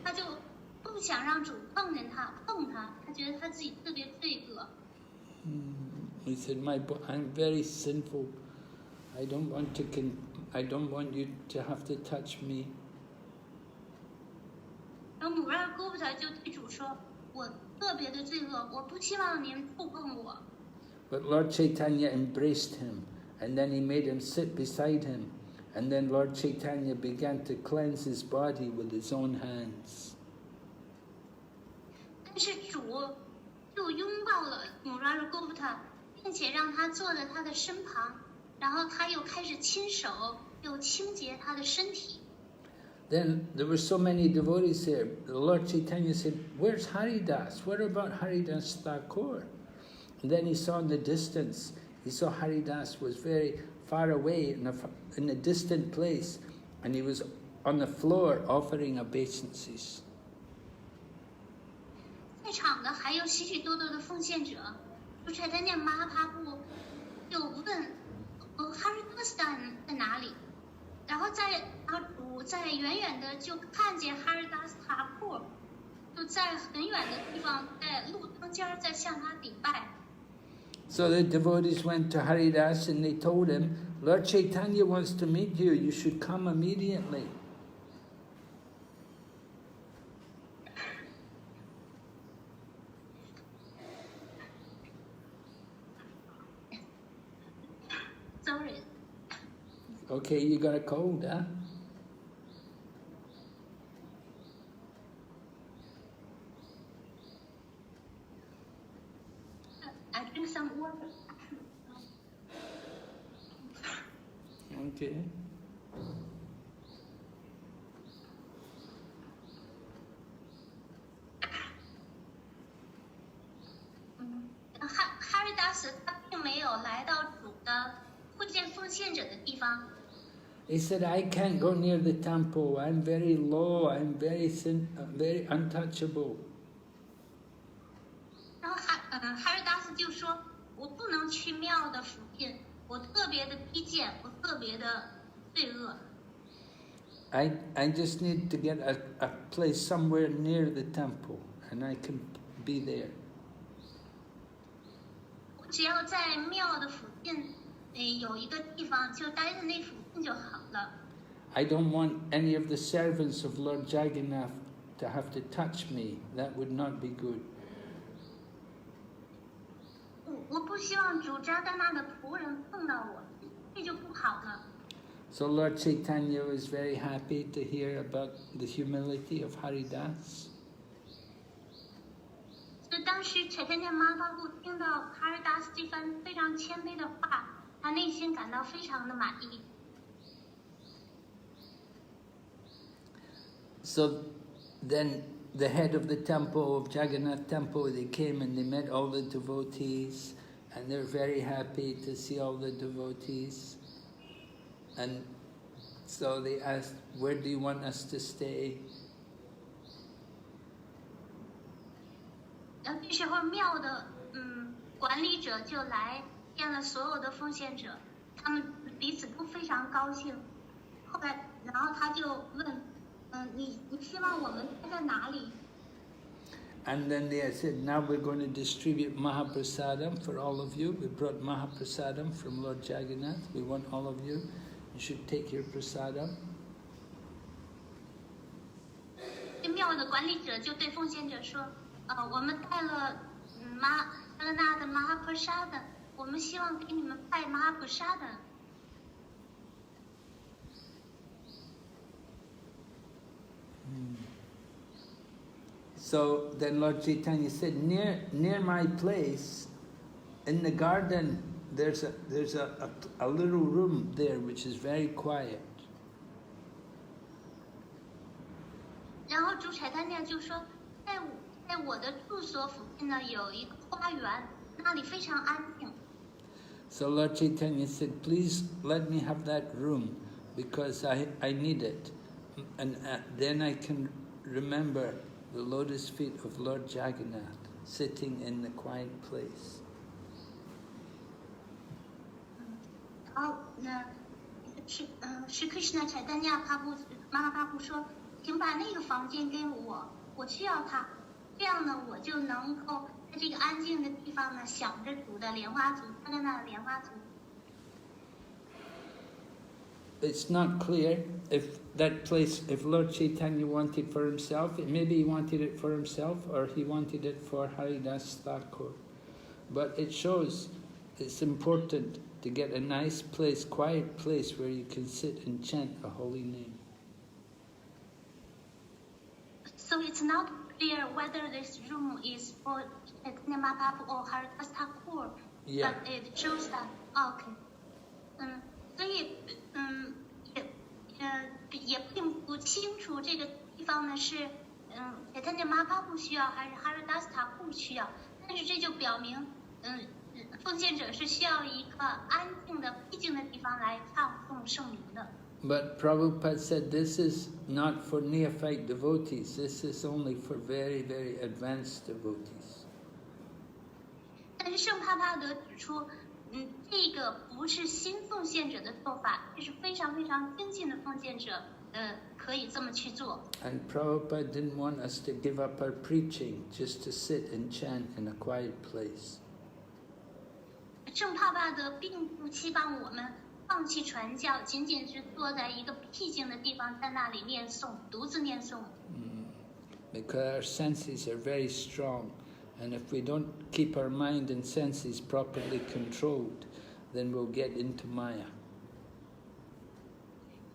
他就不想让主碰他，他觉得他自己特别罪恶。He said, "I'm very sinful. I don't want you to have to touch me." 然后 Murari Gupta 就对主说：“我特别的罪恶，我不希望您触碰我。” But Lord Chaitanya embraced him, and then he made him sit beside him, and then Lord Chaitanya began to cleanse his body with his own hands. 但是主就拥抱了 Murari Gupta， 并且让他坐在他的身旁，然后他又开始亲手又清洁他的身体。Then there were so many devotees there. Lord Chaitanya said, "Where's Haridas? What about Haridas Thakur?" And then he saw in the distance, he saw Haridas was very far away in a distant place, and he was on the floor offering obeisances. 在场的还有许许多多的奉献者，主Chaitanya Mahaprabhu就问Haridas 在哪里？然后主在远远的就看见 Haridas Thakur 就在很远的地方，在路中间在向他礼拜。So the devotees went to Haridas and they told him, "Lord Chaitanya wants to meet you. You should come immediately." Sorry. Okay, you got a cold, huh? I drink some water. Okay. Haridas 他并没有来到主的会见奉献者的地方。He said, "I can't go near the temple. I'm very low. I'm very untouchable." 然后Haridas 就说：“我不能去庙的附近，我特别的低贱，我特别的罪恶。” I just need to get a place somewhere near the temple, and I can be there. 我只要在庙的附近，有一个地方，就待在那附近就好了。 I don't want any of the servants of Lord Jagannath to have to touch me. That would not be good. 我不希望主扎达那的仆人碰到我，这就不好了。 So Lord Chaitanya was very happy to hear about the humility of Haridas. 所以当时Chaitanya Mahaprabhu听到 Haridas 这番非常谦卑的话，他内心感到非常的满意。 So then the head of the temple, of Jagannath temple, they came and they met all the devotees, and they're very happy to see all the devotees. And so they asked, "Where do you want us to stay?" 然后这时候庙的管理者就来见了所有的奉献者，他们彼此都非常高兴。后来，然后他就问，你希望我们待在哪里？ And then they said, now we're going to distribute Mahaprasadam for all of you. We brought Mahaprasadam from Lord Jagannath. We want all of you. You should take your prasadam. 这庙的管理者就对奉献者说，我们带了加拿大的 Mahaprasada， 我们希望给你们拜 Mahaprasada。 So then Lord Chaitanya said, near my place, in the garden, there's a little room there which is very quiet. 然后主Chaitanya就说，在我的住所附近呢有一个花园，那里非常安静。 So Lord Chaitanya said, please let me have that room because I need it. And then I can remember the lotus feet of Lord Jagannath sitting in the quiet place. 然后是 Krishna Chaitanya Mahaprabhu 说，请把那个房间给我，我需要它，这样呢我就能够在这个安静的地方呢想着主的莲花足，加拿大的莲花足。 It's not clear if that place, if Lord Chaitanya wanted for himself, maybe he wanted it for himself or he wanted it for Haridas Thakur. But it shows it's important to get a nice place, quiet place where you can sit and chant a holy name. So it's not clear whether this room is for Chaitanya Mahaprabhu or Haridas Thakur, Yeah. but it shows that okay. 所以也并不清楚这个地方呢是Chaitanya Mahaprabhu 需要还是 Haridas Thakur 需要，但是这就表明奉献者是需要一个安静的僻静的地方来唱诵圣名的。 But Prabhupada said this is not for neophyte devotees, this is only for very, very advanced devotees. 但是圣帕帕德指出，这个不是新奉献者的做法，这是非常非常精进的奉献者可以这么去做。 And Prabhupada didn't want us to give up our preaching just to sit and chant in a quiet place. 圣帕帕德并不期望我们放弃传教，仅仅是坐在一个僻静的地方，在那里念诵，独自念诵。Because our senses are very strong, and if we don't keep our mind and senses properly controlled, then we'll get into Maya.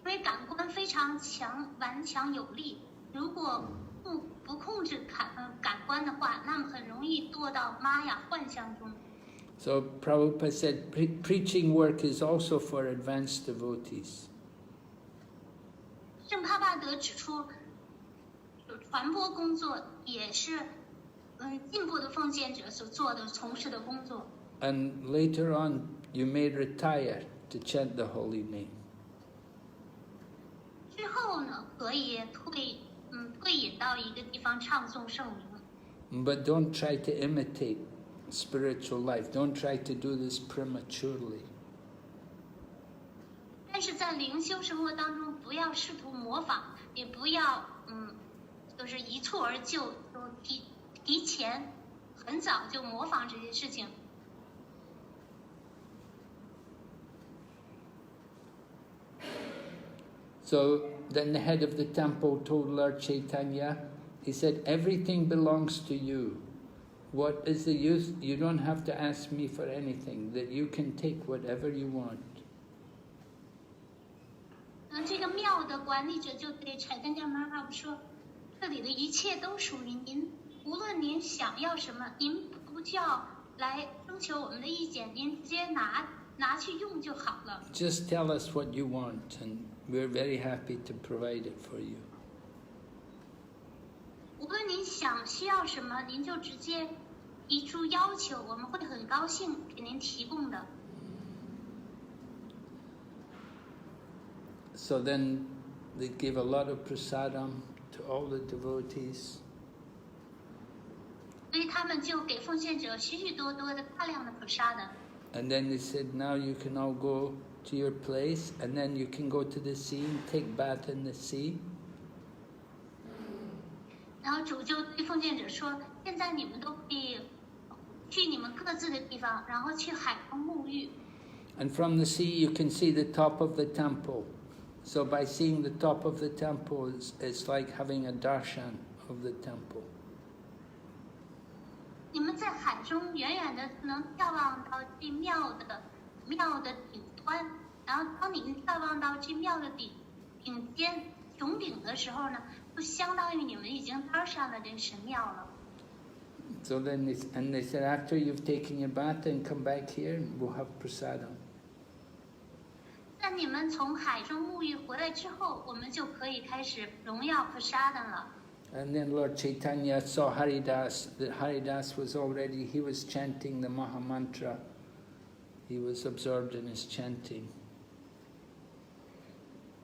因为感官非常强、顽强有力，如果不控制感官的话，那么很容易堕到玛雅幻象中。 So Prabhupada said preaching work is also for advanced devotees. 圣帕帕德指出，传播工作也是进步的奉献者所做的、从事的工作。 And later on, you may retire to chant the holy name. 之后呢，可以退隐到一个地方唱诵圣名。 But don't try to imitate spiritual life. Don't try to do this prematurely. 但是在灵修生活当中，不要试图模仿，也不要就是一蹴而就，就提前很早就模仿这些事情。 So then the head of the temple told Lord Chaitanya, he said, everything belongs to you. What is the use? You don't have to ask me for anything, that you can take whatever you want. 这个庙的管理者就对Chaitanya Mahaprabhu说，这里的一切都属于您，无论您想要什么，您不需要来征求我们的意见，您直接拿去用就好了。 Just tell us what you want, and we're very happy to provide it for you. 无论您需要什么，您就直接提出要求，我们会很高兴给您提供的。 So then they gave a lot of prasadam to all the devotees. 所以他们就给奉献者许许多多的大量的prasada。And then they said, now you can all go to your place, and then you can go to the sea and take bath in the sea. 然后主就对奉献者说：“现在你们都可以去你们各自的地方，然后去海中沐浴。” And from the sea you can see the top of the temple. So by seeing the top of the temple, it's like having a darshan of the temple. 你们在海中远远的能眺望到这庙的顶端，然后当你们眺望到这庙的顶尖穹顶的时候呢，就相当于你们已经登上了这个神庙了。So then they said, after you've taken your bath, then come back here and we'll have prasadam. 在你们从海中沐浴回来之后，我们就可以开始荣耀prasada了。And then Lord Caitanya saw Haridas, that Haridas was already, he was chanting the Mahamantra. He was absorbed in his chanting.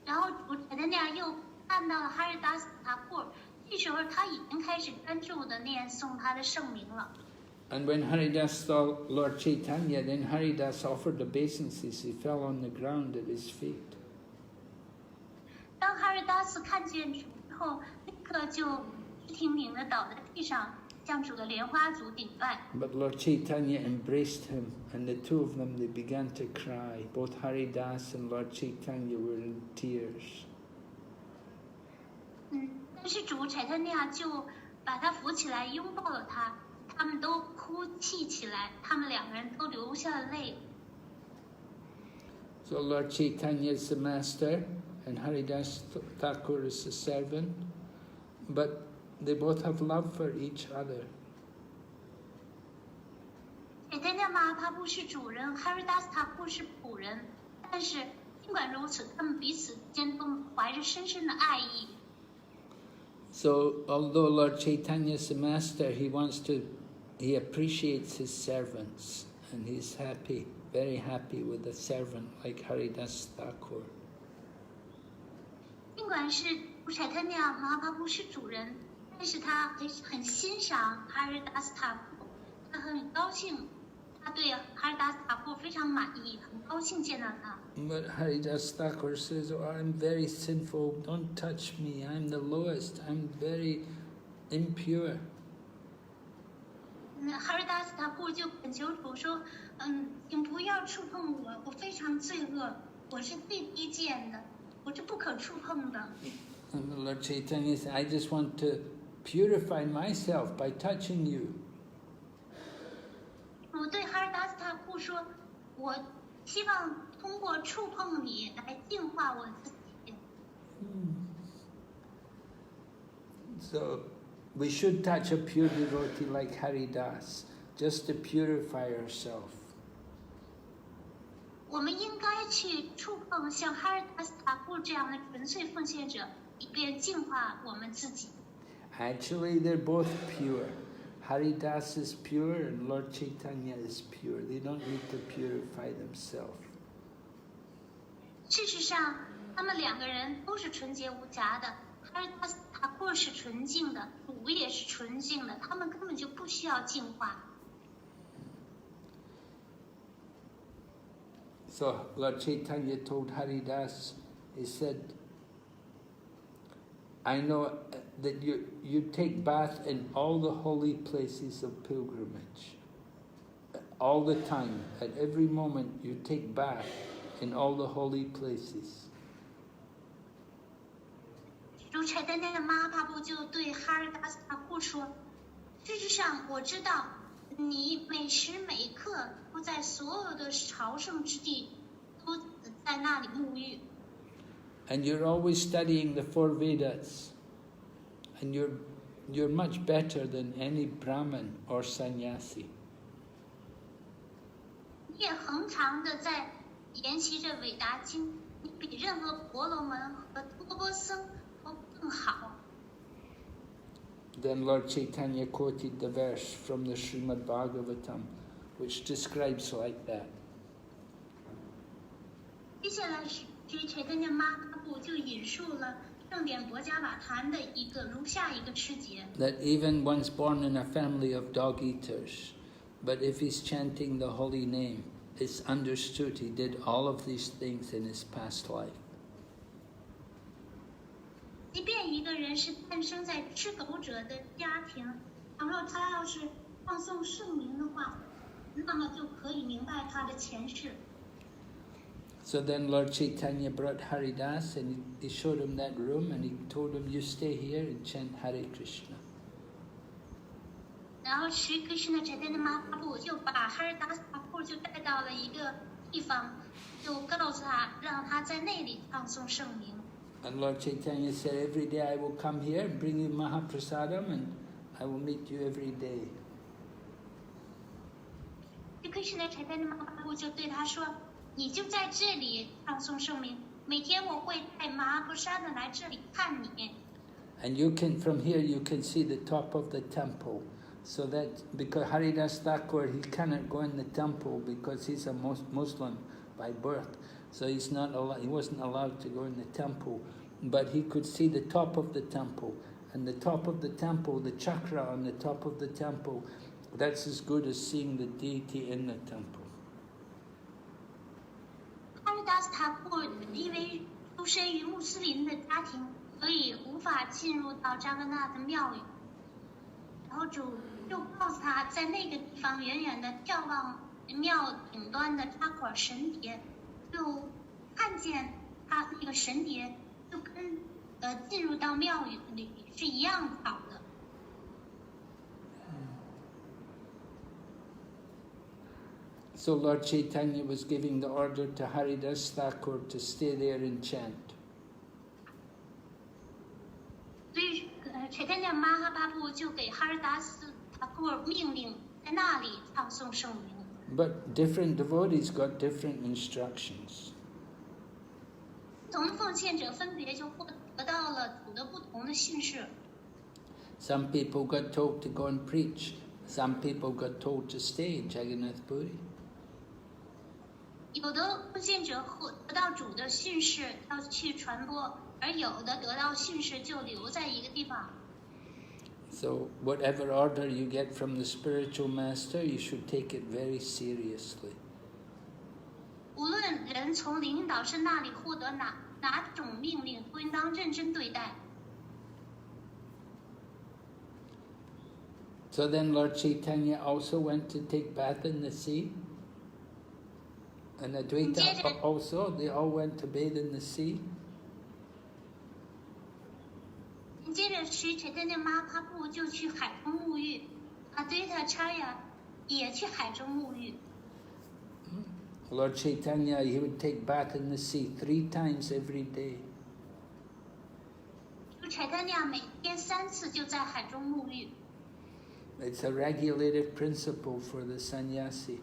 然后主Caitanya又看到了哈里达斯塔库，这时候他已经开始专注的念诵他的圣名了。And when Haridas saw Lord Caitanya, then Haridas offered obeisances. He fell on the ground at his feet. 当哈里达斯看见主之后，立刻就听命的倒在地上，向主的莲花足顶拜。But Lord Caitanya embraced him, and the two of them, they began to cry. Both Haridas and Lord Caitanya were in tears. 但是主Caitanya就把他扶起来，拥抱了他。他们都哭泣起来，他们两个人都流下了泪。So Lord Caitanya is the master, and Haridas Thakur is the servant, but they both have love for each other. Caitanya Mahaprabhu 是主人，哈里达斯塔库是仆人，但是尽管如此，他们彼此间都怀着深深的爱意。So although Lord Caitanya is the master, he appreciates his servants, and he's happy, very happy with a servant like Haridas Thakur. 尽管是Caitanya Mahaprabhu 是主人，但是他很欣赏哈里达斯塔库，他很高兴，他对哈里达斯塔库非常满意，很高兴见到他。But Haridas Thakur says, "Oh, I'm very sinful. Don't touch me. I'm the lowest. I'm very impure." 哈里达斯塔库就恳求主说：“请不要触碰我，我非常罪恶，我是最低贱的，我是不可触碰的。” And the Lord Caitanya said, "I just want to purify myself by touching you." 我对哈里达斯塔库说：“我希望通过触碰你来净化我自己。” So we should touch a pure devotee like Haridas, just to purify ourselves. 我们应该去触碰像哈里达斯塔库这样的纯粹奉献者，以便净化我们自己。Actually, they're both pure. Haridas is pure and Lord Caitanya is pure. They don't need to purify themselves. 事实上，他们两个人都是纯洁无瑕的。哈里达斯塔库是纯净的，主也是纯净的，他们根本就不需要净化。So Lord Caitanya told Haridas, he said, "I know that you take bath in all the holy places of pilgrimage. All the time, at every moment, you take bath in all the holy places." 主Caitanya Mahaprabhu就对哈里达斯塔库说：“事实上，我知道你每时每刻都在所有的朝圣之地，都在那里沐浴。” And you're always studying the 4 Vedas. And you're much better than any Brahmin or sannyasi. 你也恒常的在研习着韦达经，你比任何婆罗门和多波僧都更好。 Then Lord Caitanya quoted the verse from the Srimad Bhagavatam, which describes like that. 接下来是Caitanya Mahaprabhu就引述了正典博伽瓦坛的如下一个吃节。 That even one's born in a family of dog eaters, but if he's chanting the holy name, it's understood he did all of these things in his past life. 即便一个人是诞生在吃狗者的家庭，倘若他要是唱诵圣名的话，那么就可以明白他的前世。 So then Lord Caitanya brought Haridas and he showed him that room and he told him, you stay here and chant Hare Krishna. 然后Sri Krishna Chaitanya Mahaprabhu就把哈尔达斯塔库就带到了一个地方，就告诉他，让他在那里唱诵圣名。 And Lord Caitanya said, every day I will come here and bring you Mahaprasadam and I will meet you every day. Sri Krishna Chaitanya Mahaprabhu就对他说，你就在这里唱诵圣名，每天我会带Mahaprasada来这里看你。 And you can, from here you can see the top of the temple. So that, because Haridas Thakur, he cannot go in the temple because he's a Muslim by birth. So he wasn't allowed to go in the temple. But he could see the top of the temple. And the top of the temple, the chakra on the top of the temple, that's as good as seeing the deity in the temple. 哈尔达斯塔库因为出身于穆斯林的家庭，所以无法进入到扎格纳的庙宇。然后主就告诉他，在那个地方远远的眺望庙顶端的插口神碟，就看见他那个神碟就跟进入到庙宇里是一样好的。So Lord Caitanya was giving the order to Haridas Thakur to stay there and chant. 所以Chaitanya Mahaprabhu就给哈尔达斯塔库命令在那里唱诵圣名。 But different devotees got different instructions. 不同的奉献者分别就得到了主的不同的训示。 Some people got told to go and preach. Some people got told to stay in Jagannath Puri. 有的奉献者得到主的训示要去传播，而有的得到训示就留在一个地方。 So whatever order you get from the spiritual master, you should take it very seriously. 无论人从领导师那里获得哪种命令，都应当认真对待。 So then Lord Caitanya also went to take bath in the sea. And Advaita also, they all went to bathe in the sea. 接着Sri Chaitanya Mahaprabhu就去海中沐浴，Advaita Acharya也去海中沐浴。 Lord Caitanya, he would take bath in the sea 3 times every day. Chaitanya 每天3次就在海中沐浴。 It's a regulative principle for the sannyasi.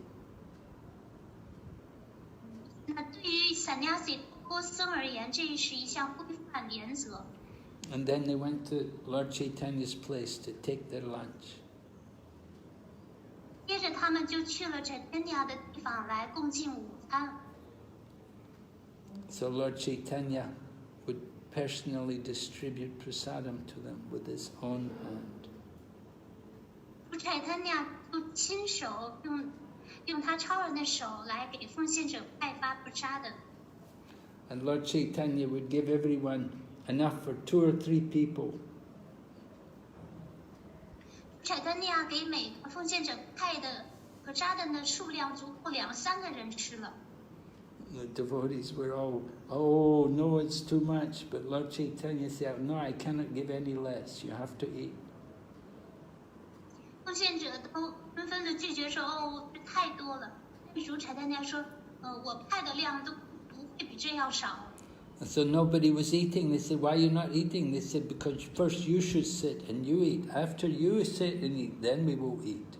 那对于 sannyasi 多僧而言，这是一项规范原则。 And then they went to Lord Chaitanya's place to take their lunch. 接着他们就去了 Chaitanya 的地方来共进午餐。 So Lord Chaitanya would personally distribute prasadam to them with his own hand. Chaitanya 就亲手用他超人的手来给奉献者派发 prasada。 And Lord Chaitanya would give everyone enough for 2 or 3 people. Chaitanya 给每个奉献者派的 prasada 的数量足够2-3个人吃了。 The devotees were all, oh, no, it's too much. But Lord Chaitanya said, no, I cannot give any less. You have to eat. 奉献者都纷纷的拒绝说，哦，这太多了。主Chaitanya说，我派的量都不会比这要少。 So nobody was eating. They said, why are you not eating? They said, because first you should sit and you eat. After you sit and eat, then we will eat.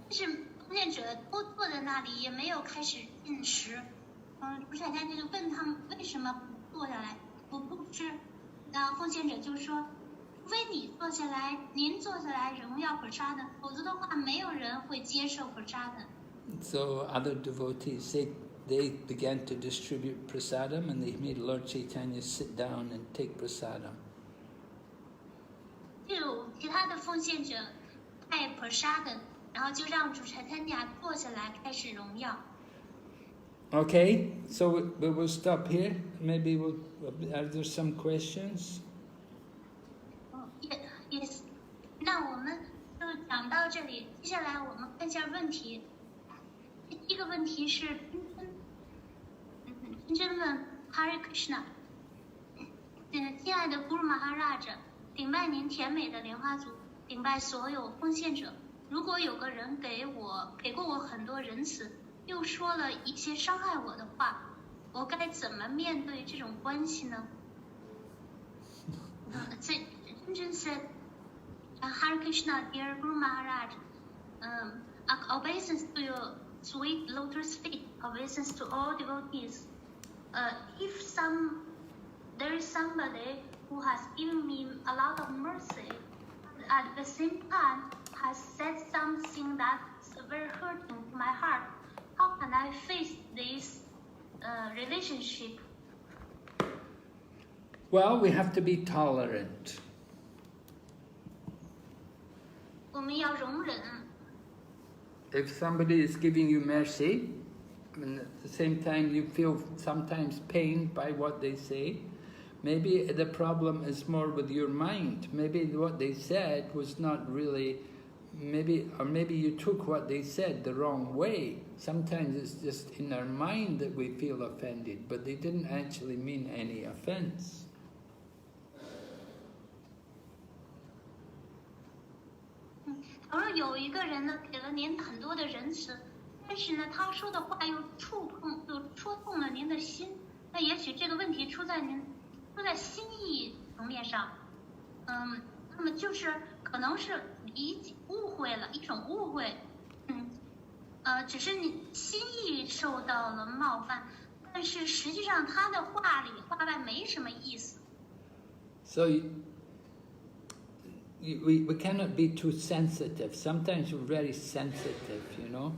但是奉献者都坐在那里，也没有开始进食。主Chaitanya就问他们为什么不坐下来，不吃。那奉献者就说，除非你坐下来，您坐下来荣耀prasada，否则的话，没有人会接受prasada。 So other devotees, they began to distribute prasadam, and they made Lord Chaitanya sit down and take prasadam. 就其他的奉献者带 prasad， 然后就让主 Chaitanya 坐下来开始荣耀。Okay, so we will stop here. Maybe are there some questions? Yes， 那我们就讲到这里。接下来我们看一下问题。第一个问题是真真问 Hare Krishna， 亲爱的 Guru Maharaj， 顶拜您甜美的莲花足，顶拜所有奉献者。如果有个人给过我很多仁慈，又说了一些伤害我的话，我该怎么面对这种关系呢？真真 said, Hare Krishna, dear Guru Maharaj, obeisance to your sweet lotus feet, obeisance to all devotees. If there is somebody who has given me a lot of mercy, at the same time has said something that's very hurting to my heart, how can I face this relationship? Well, we have to be tolerant. 我们要容忍。If somebody is giving you mercy, and at the same time you feel sometimes pained by what they say, maybe the problem is more with your mind. Maybe what they said was not really, or maybe you took what they said the wrong way. Sometimes it's just in our mind that we feel offended, but they didn't actually mean any offense. 倘若有一个人呢，给了您很多的仁慈，但是呢，他说的话又戳痛了您的心，那也许这个问题出在心意层面上，那么就是可能是误会了一种误会，只是你心意受到了冒犯，但是实际上他的话里话外没什么意思。So we cannot be too sensitive. Sometimes we're very sensitive, you know.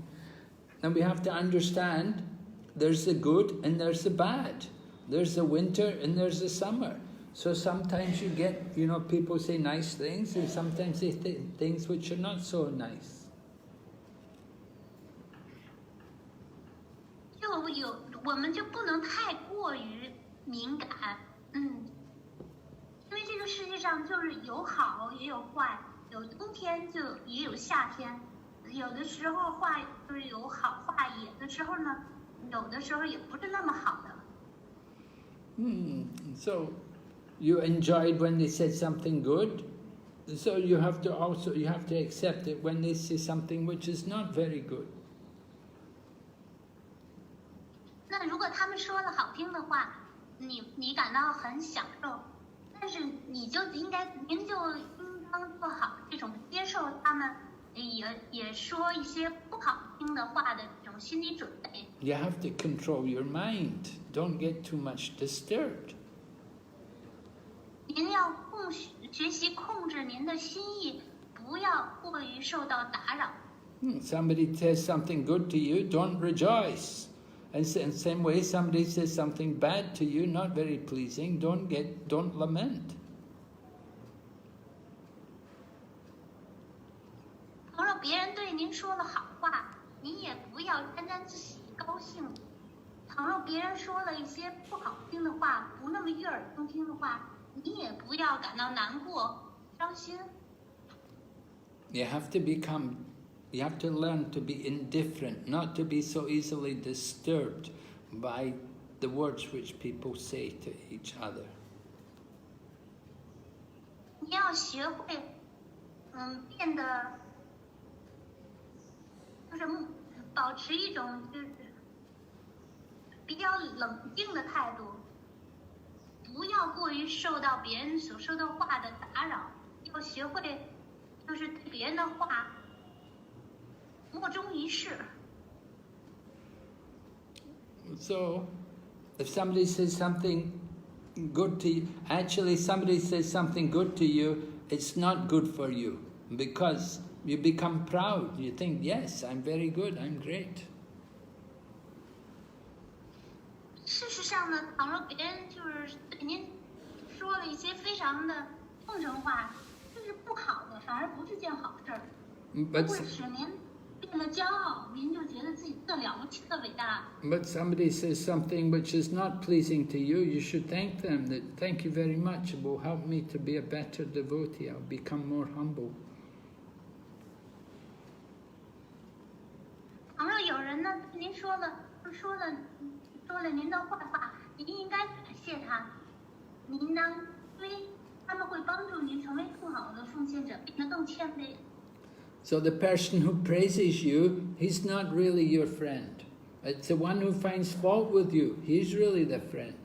And we have to understand there's the good and there's the bad. There's the winter and there's the summer. So sometimes you get, people say nice things, and sometimes they say things which are not so nice. 我们就不能太过于敏感，因为这个世界上就是有好也有坏，有冬天就也有夏天，有的时候话就是有好话，有的时候呢，有的时候也不是那么好的。So you enjoyed when they said something good, so you have to accept it when they say something which is not very good. 那如果他们说了好听的话，你感到很享受，但是您就应当做好这种接受他们也说一些不好听的话的这种心理准备。You have to control your mind. Don't get too much disturbed. 您要学习控制您的心意，不要过于受到打扰。Somebody says something good to you, don't rejoice. And in the same way, somebody says something bad to you, not very pleasing, don't lament. 倘若别人对您说了好话，你也不要沾沾自喜高兴；倘若别人说了一些不好听的话，不那么悦耳动听的话，你也不要感到难过、伤心。You have to learn to be indifferent, not to be so easily disturbed by the words which people say to each other. 你要学会，变得就是保持一种就是比较冷静的态度，不要过于受到别人所说的话的打扰，要学会就是对别人的话莫衷一是。So, if somebody says something good to you, actually somebody says something good to you, it's not good for you, because you become proud. You think, yes, I'm very good, I'm great. 上呢，倘若别人就是对您说了一些非常的奉承话，这是不好的，反而不是件好事儿，会使您变得骄傲，您就觉得自己特了不起、特伟大。But somebody says something which is not pleasing to you, you should thank them. That thank you very much. It will help me to be a better devotee. I'll become more humble. 倘若有人呢对您说了您的坏话，您应该感谢他，您呢，因为他们会帮助您成为更好的奉献者，变得更谦卑。So the person who praises you, he's not really your friend. It's the one who finds fault with you. He's really the friend.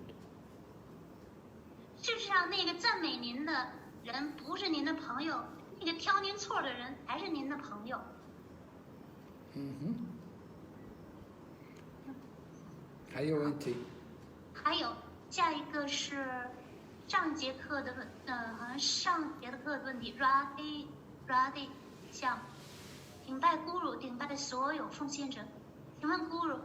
事实上，那个赞美您的人不是您的朋友，那个挑您错的人才是您的朋友。还有问题？还有下一个是上节课的好像上节的课的问题 ，Radhe 向顶拜 Guru， 顶拜所有奉献者。请问 Guru，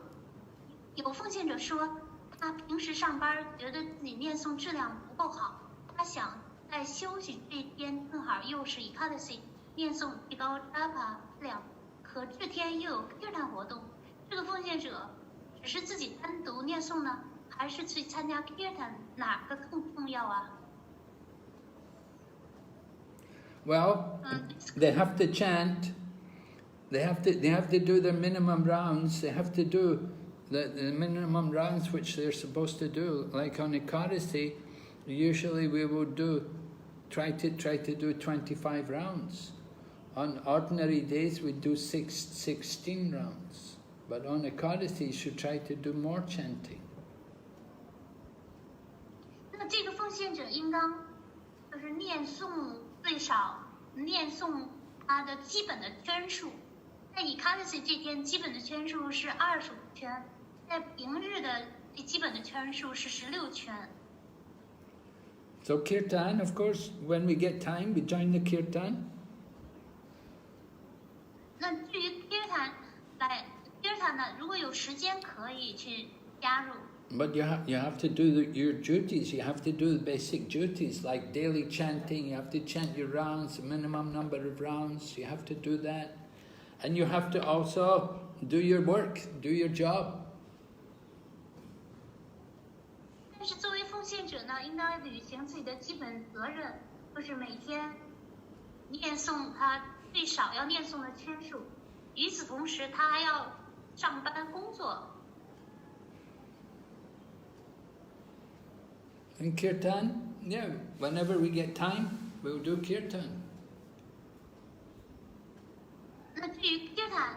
有奉献者说他平时上班觉得自己念诵质量不够好，他想在休息这天正好又是Ekadasi，念诵提高 Japa 质量，可这天又有 Kirtan 活动，这个奉献者只是自己单独念诵呢，还是去参加 Kirtan， 哪个更重要啊？ Well, they have to chant. They have to do their minimum rounds. They have to do the minimum rounds which they're supposed to do. Like on Ekadasi, usually we will try to do 25 rounds. On ordinary days we do 16 rounds. But on Ekadasi you should try to do more chanting. 那这个奉献者应当就是念诵最少念诵他的基本的圈数。在Ekadasi这天基本的圈数是25圈，在平日的基本的圈数是16圈。So Kirtan, of course, when we get time, we join the Kirtan. 那至于 Kirtan 呢，如果有时间可以去加入。But you have to do your duties. You have to do the basic duties like daily chanting. You have to chant your rounds, a minimum number of rounds. You have to do that. And you have to also do your work, do your job. 但是作为奉献者呢，应当履行自己的基本责任，就是每天念诵他最少要念诵的圈数。与此同时，他还要上班工作。And Kirtan, yeah, whenever we get time, we'll do Kirtan. 那至于 Kirtan，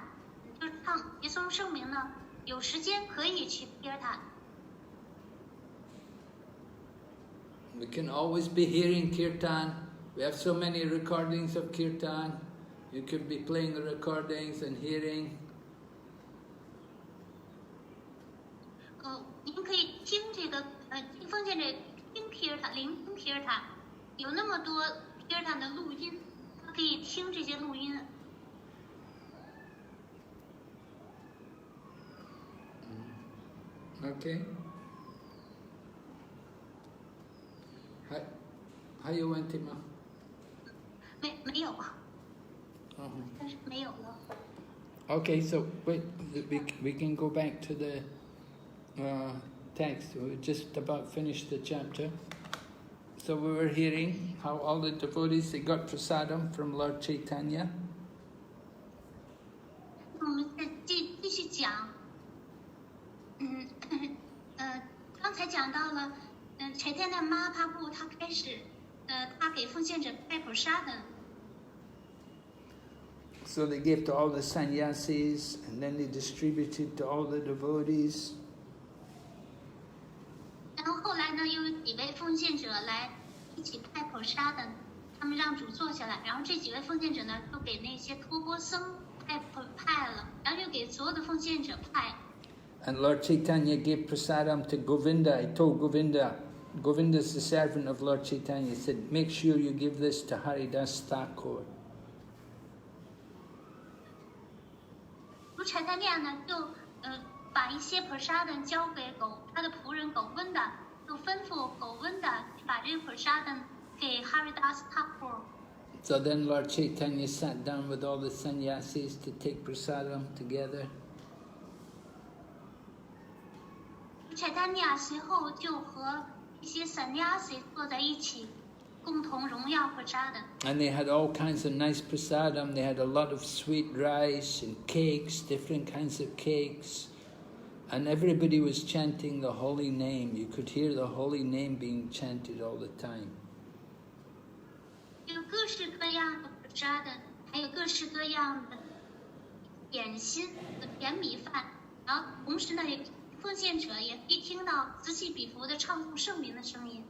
就是唱结诵圣名呢，有时间可以去 Kirtan。We can always be hearing Kirtan. We have so many recordings of Kirtan. You could be playing the recordings and hearing. 您可以听这个奉献者听 Kirtan， 聆听 Kirtan， 有那么多 Kirtan 的录音，可以听这些录音。Okay. 还有问题吗？没有啊。但是没有了。Okay, so wait, we can go back to the text. We just about finished the chapter. So we were hearing how all the devotees, they got prasadam from Lord Caitanya. 我们再继续讲。刚才讲到了，Caitanya Mahaprabhu 他开始，他给奉献者派 prasadam。So they gave to all the sannyasis, and then they distributed to all the devotees. 然后后来呢，又有几位奉献者来一起派 prasadam， 他们让主坐下来，然后这几位奉献者呢，就给那些托钵僧派了，然后又给所有的奉献者派。And Lord Caitanya gave prasadam to Govinda. He told Govinda's the servant of Lord Caitanya. He said, make sure you give this to Haridas Thakur. Caitanya 呢，就把一些 prasadam 交给他的仆人狗温这个 prasadam 给 Haridas Thakur。 So then Lord Caitanya sat down with all the sannyasis to take prasadam together. Caitanya 随后就和一些 sannyasi 坐在一起，共同荣耀 prasadam。 And they had all kinds of nice prasadam. They had a lot of sweet rice and cakes, different kinds of cakes. And everybody was chanting the holy name. You could hear the holy name being chanted all the time. 有各式各样的 prasadam， 还有各式各样的点心和甜米饭，然后同时呢，奉献者也可以听到此起彼伏的唱诵圣名的声音。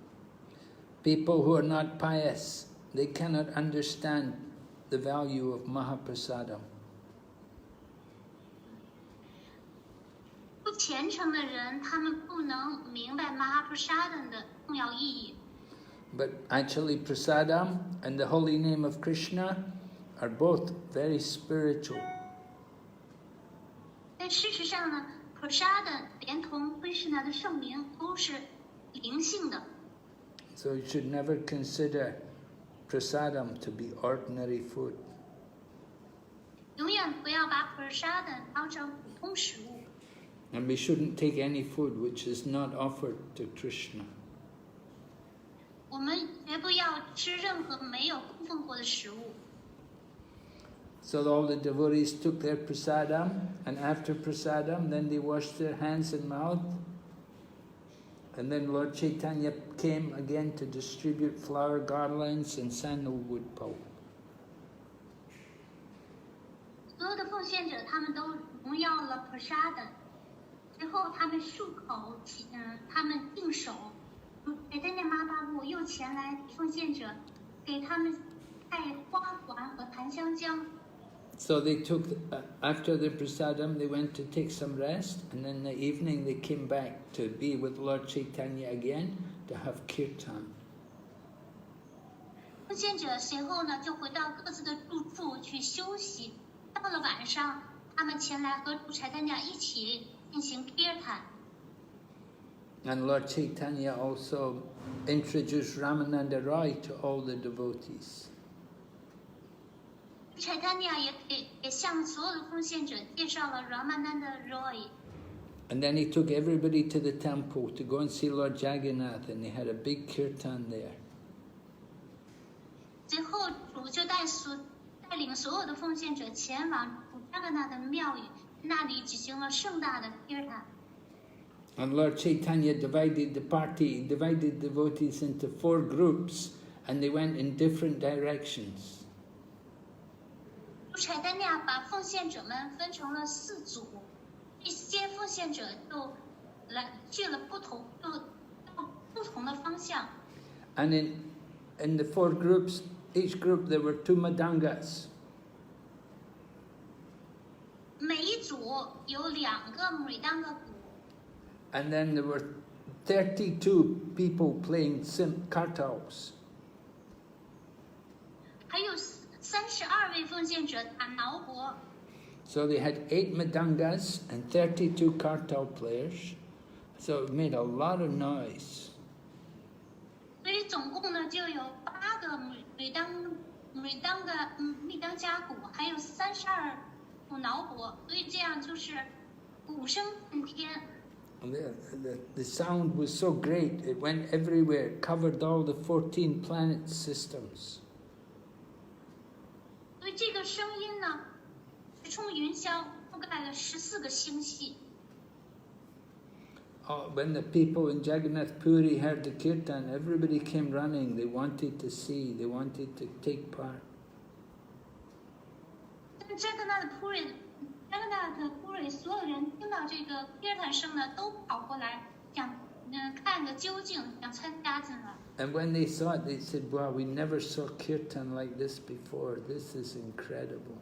People who are not pious, they cannot understand the value of Mahaprasadam. 不虔诚的人，他们不能明白 Mahaprasadam 的重要意义。 But actually Prasadam and the holy name of Krishna are both very spiritual. 但事实上呢 ，Prasadam 连同 Krishna 的圣名都是灵性的。 So you should never consider Prasadam to be ordinary food. 永远不要把 Prasadam 当成普通食物。 And we shouldn't take any food which is not offered to Krishna. 我们绝不要吃任何没有供奉过的食物。 So all the devotees took their prasadam, and after prasadam, then they washed their hands and mouth. And then Lord Caitanya came again to distribute flower garlands and sandalwood pulp. 所有的奉献者，他们都荣耀了 Prasadam， 最后他们漱口，他们净手。Caitanya Mahaprabhu 又前来奉献者，给他们带花环和檀香浆。 So they took, after the prasadam, they went to take some rest, and then in the evening they came back to be with Lord Caitanya again to have kirtan. 奉献者随后呢，就回到各自的住处去休息。到了晚上，他们前来和主 Caitanya 一起进行 kirtan。 And Lord Caitanya also introduced Ramananda Roy to all the devotees. Caitanya 也向所有的奉献者介绍了 Ramananda Roy。 And then he took everybody to the temple to go and see Lord Jagannath, and they had a big kirtan there. 最后，主就带领所有的奉献者前往主加格纳的庙宇，那里举行了盛大的 kirtan。 And Lord Caitanya divided the party, divided devotees into 4 groups, and they went in different directions. 主 Caitanya 把奉献者们分成了4组，这些奉献者就去了不同的方向。 And in the 4 groups, each group there were 2 madangas. 每一组有2个 mridanga 鼓。 And then there were 32 people playing kartals. 还有32位奉献者打挠钹。 So they had 8 madangas and 32 kartal players. So it made a lot of noise. 所以总共呢就有8个密当加鼓，还有32鼓挠钹，所以这样就是鼓声震天。 The sound was so great, it went everywhere, it covered all the 14 planet systems. 所以这个声音呢，直冲云霄，覆盖了14个星系。 When the people in Jagannath Puri heard the kirtan, everybody came running. They wanted to see, they wanted to take part. 加格纳的普瑞，所有人听到这个 kirtan 声呢，都跑过来想看个究竟，想参加进来。 And when they saw it, they said, "Wow, we never saw kirtan like this before. This is incredible."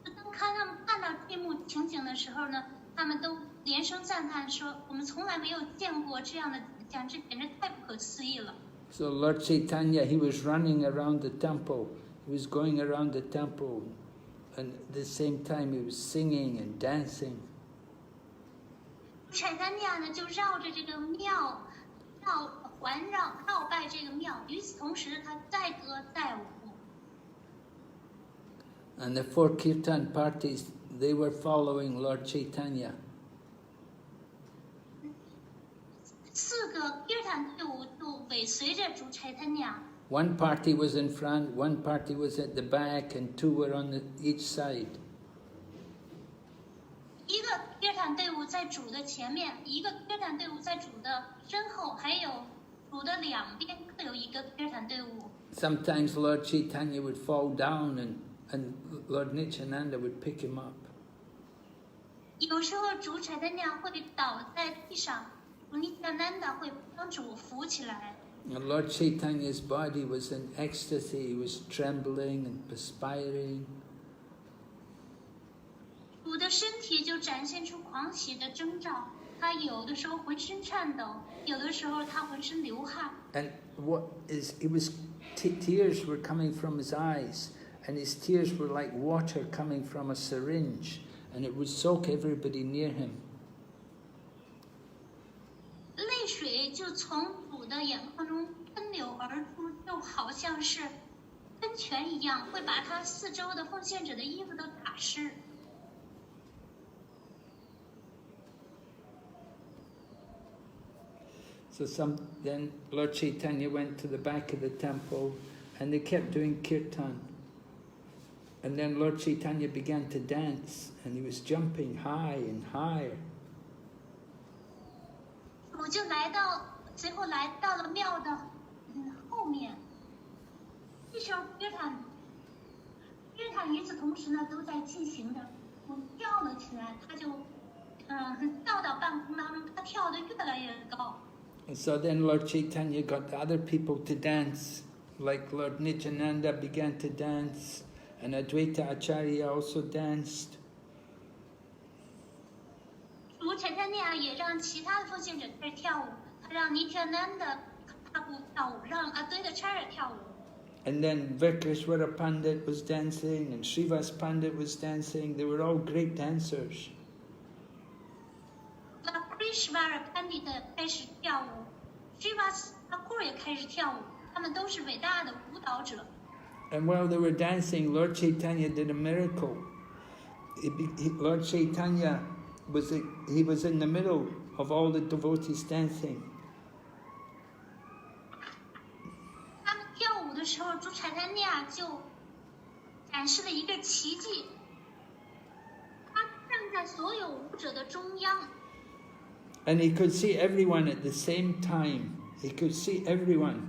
当他们看到这幕情景的时候呢，他们都连声赞叹说：“我们从来没有见过这样的景象，这简直太不可思议了。” So Lord Caitanya, he was running around the temple. He was going around the temple, and at the same time he was singing and dancing. Caitanya 呢，就绕着这个庙环绕拜这个庙，与此同时他载歌载舞。And the 4 kirtan parties, they were following Lord Caitanya. 4个 kirtan 队伍就尾随着主 Caitanya。One party was in front, one party was at the back, and 2 were on each side. 一个 kirtan 队伍在主的前面，一个 kirtan 队伍在主的身后，还有主的两边各有一个 kirtan 队伍。Sometimes Lord Caitanya would fall down and Lord Nityananda would pick him up. 有时候主 Caitanya 会倒在地上，主 Nityananda 会帮主扶起来。And Lord Chaitanya's body was in ecstasy, he was trembling and perspiring. 主的身体就展现出狂喜的征兆，他有的时候浑身颤抖，有的时候他浑身流汗。And tears were coming from his eyes, and his tears were like water coming from a syringe, and it would soak everybody near him. 泪水就从主的眼眶中喷流而出，就好像是喷泉一样，会把他四周的奉献者的衣服都打湿。So then Lord Caitanya went to the back of the temple and they kept doing kirtan. And then Lord Caitanya began to dance and he was jumping high and higher. 我就随后来到了庙的后面。这时候kirtan与此同时呢都在进行着。我跳了起来，他就跳到半空当中，他跳得越来越高。And so then Lord Caitanya got other people to dance, like Lord Nityananda began to dance, and Advaita Acharya also danced. 主 Caitanya 也让其他的奉献者开始跳舞，他让 Nityananda 踏步跳舞，让 Advaita Acharya 跳舞。And then Virkeshwara Pandit was dancing, and Srivas Pandit was dancing. They were all great dancers. Virkeshwara Pandit 开始跳舞 ，Srivas Thakur 也开始跳舞，他们都是伟大的舞蹈者。And while they were dancing, Lord Caitanya did a miracle. Lord Caitanya was in the middle of all the devotees dancing. 他们跳舞的时候，主 Caitanya 就展示了一个奇迹，他站在所有舞者的中央。And he could see everyone at the same time. He could see everyone.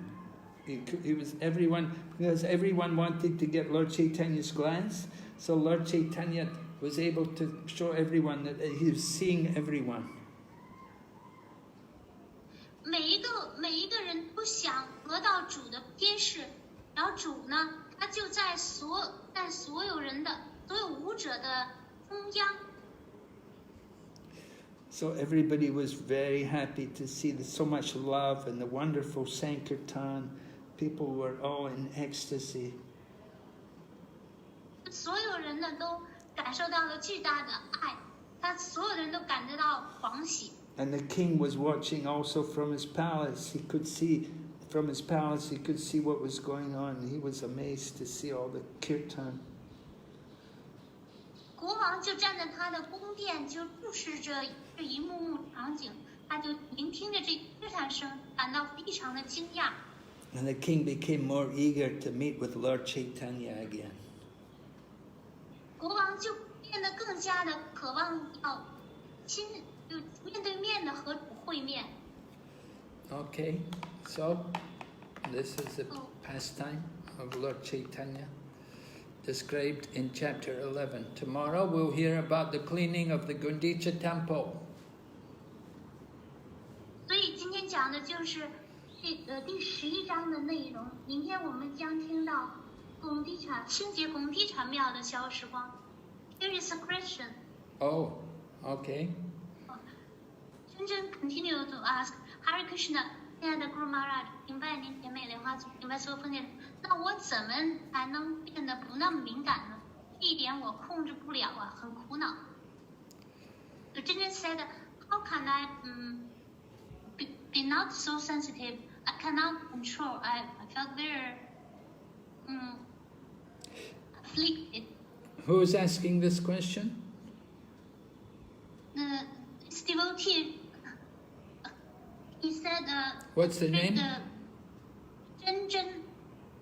It was everyone, because everyone wanted to get Lord Chaitanya's glance. So Lord Caitanya was able to show everyone that he was seeing everyone. 每一个人都想得到主的揭示，然后主呢，他就在所有舞者的中央。So everybody was very happy to see so much love and the wonderful Sankirtan. People were all in ecstasy. 所有人呢都感受到了巨大的爱，他所有人都感觉到狂喜。And the king was watching also from his palace. He could see what was going on. He was amazed to see all the kirtan. 国王就站在他的宫殿，就注视着这一幕幕场景，他就聆听着这kirtan声，感到非常的惊讶。And the king became more eager to meet with Lord Caitanya again. 国王就变得更加的渴望要面对面的和主会面。Okay, so this is the pastime of Lord Caitanya, described in chapter 11. Tomorrow we'll hear about the cleaning of the Gundicha temple. 所以今天讲的就是第11章的内容。明天我们将听到清洁拱地场庙的小时光。Here is a question. Oh, okay. Chinchen continue to ask, Hare Krishna, 亲爱的 Guru Maharaj，明白您甜美莲花组，明白所有奉献。那我怎么才能变得不那么敏感呢？这一点我控制不了啊，很苦恼。Chinchen said, how can I be not so sensitive cannot control. I felt very afflicted. Who is asking this question? This devotee, he said, What's the name?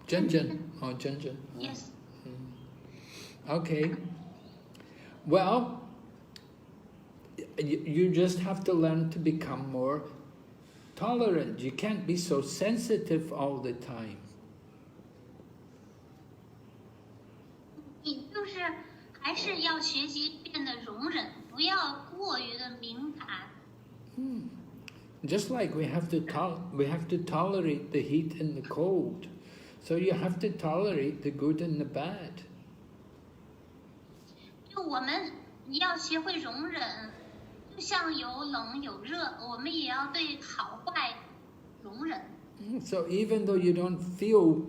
Zhen. Oh, Zhen. Yes. Okay. Well, you just have to learn to become more tolerant. You can't be so sensitive all the time. 你就是还是要学习变得容忍，不要过于的敏感。Just like we have to tolerate the heat and the cold, so you have to tolerate the good and the bad. 就我们要学会容忍，就像有冷有热，我们也要对好坏容忍。So even though you don't feel,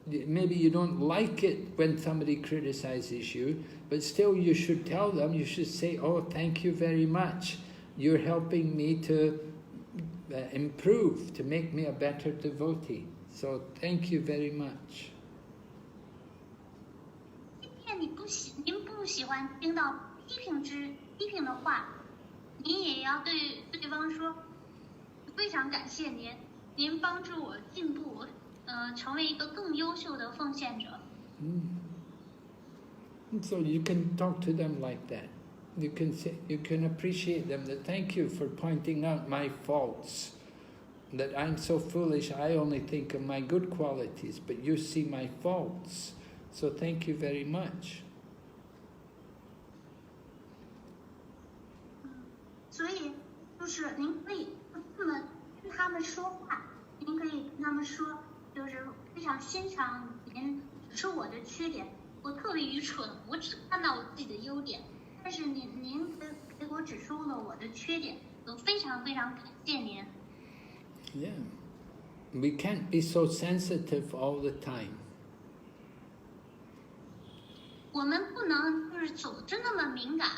maybe you don't like it when somebody criticizes you, but still you should tell them, you should say, oh, thank you very much. You're helping me to improve, to make me a better devotee. So thank you very much. 即便您不喜欢听到批评的话，您也要对对方说，非常感谢您，您帮助我进步，成为一个更优秀的奉献者。So you can talk to them like that. You can appreciate them, that thank you for pointing out my faults, that I'm so foolish, I only think of my good qualities, but you see my faults. So thank you very much. 所以就是您可以这么跟他们说话，您可以跟他们说，就是非常欣赏您指出我的缺点，我特别愚蠢，我只看到我自己的优点，但是您给我指出了我的缺点，我非常非常感谢您。Yeah. We can't be so sensitive all the time. 我们不能就是总是那么敏感。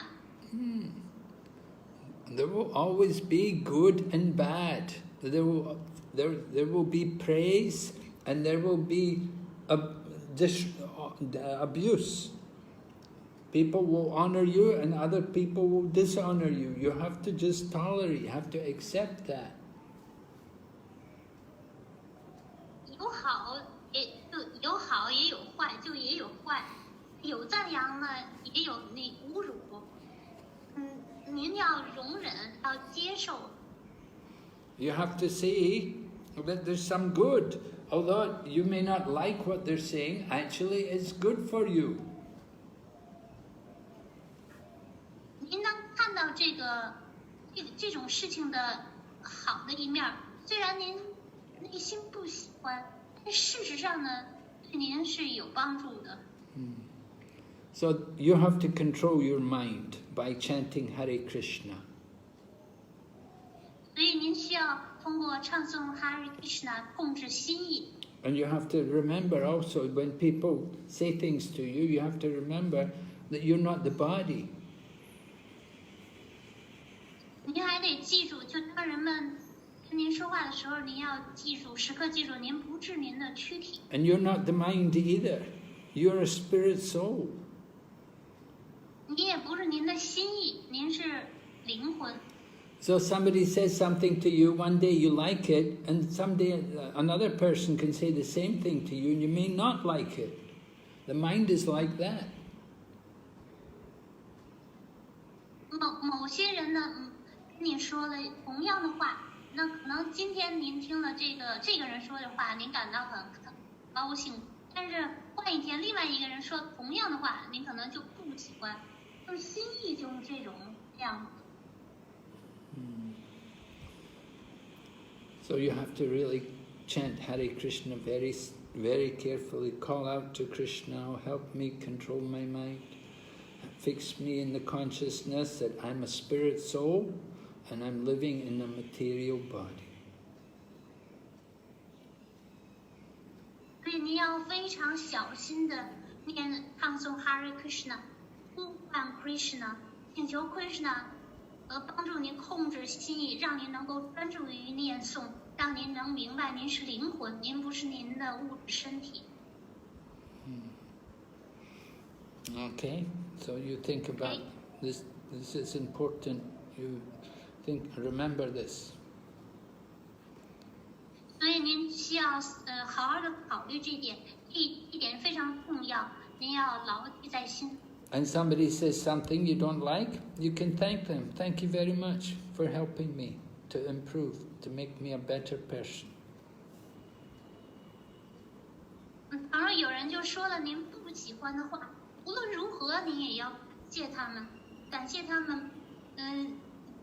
There will always be good and bad. There will be praise and there will be abuse. People will honor you and other people will dishonor you. You have to just tolerate, you have to accept that. 有好也有坏，就也有坏，有赞扬呢，也有那侮辱。您要容忍，要接受。You have to see that there's some good. Although you may not like what they're saying, actually it's good for you. 您能看到这种事情的好的一面，虽然您内心不喜欢，但事实上呢，对您是有帮助的。So you have to control your mind by chanting Hare Krishna. 所以您需要通过唱诵 Hare Krishna 控制心意。And you have to remember also, when people say things to you, you have to remember that you're not the body. 您还得记住，就当人们跟您说话的时候，您要记住，时刻记住，您不是您的躯体。And you're not the mind either. You're a spirit soul. 您也不是您的心意，您是灵魂。So somebody says something to you, one day you like it, and someday another person can say the same thing to you, and you may not like it. The mind is like that. 某些人呢，跟你说了同样的话，那可能今天您听了这个人说的话，您感到很高兴，但是换一天另外一个人说同样的话，您可能就不喜欢。就是心意就是这样。So you have to really chant Hare Krishna very, very carefully. Call out to Krishna, oh, help me control my mind. Fix me in the consciousness that I'm a spirit soul and I'm living in a material body. 所以您要非常小心的唱诵 Hare Krishna， 呼唤 Krishna， 请求 Krishna 帮助您控制心意，让您能够专注于念诵，让您能明白您是灵魂，您不是您的物质身体。Okay, so you think about this. This is important. You remember this. 所以您需要好好的考虑这一点，这一点非常重要，您要牢记在心。And somebody says something you don't like, you can thank them. Thank you very much for helping me to improve, to make me a better person. 倘若有人就说了您不喜欢的话，无论如何您也要感谢他们，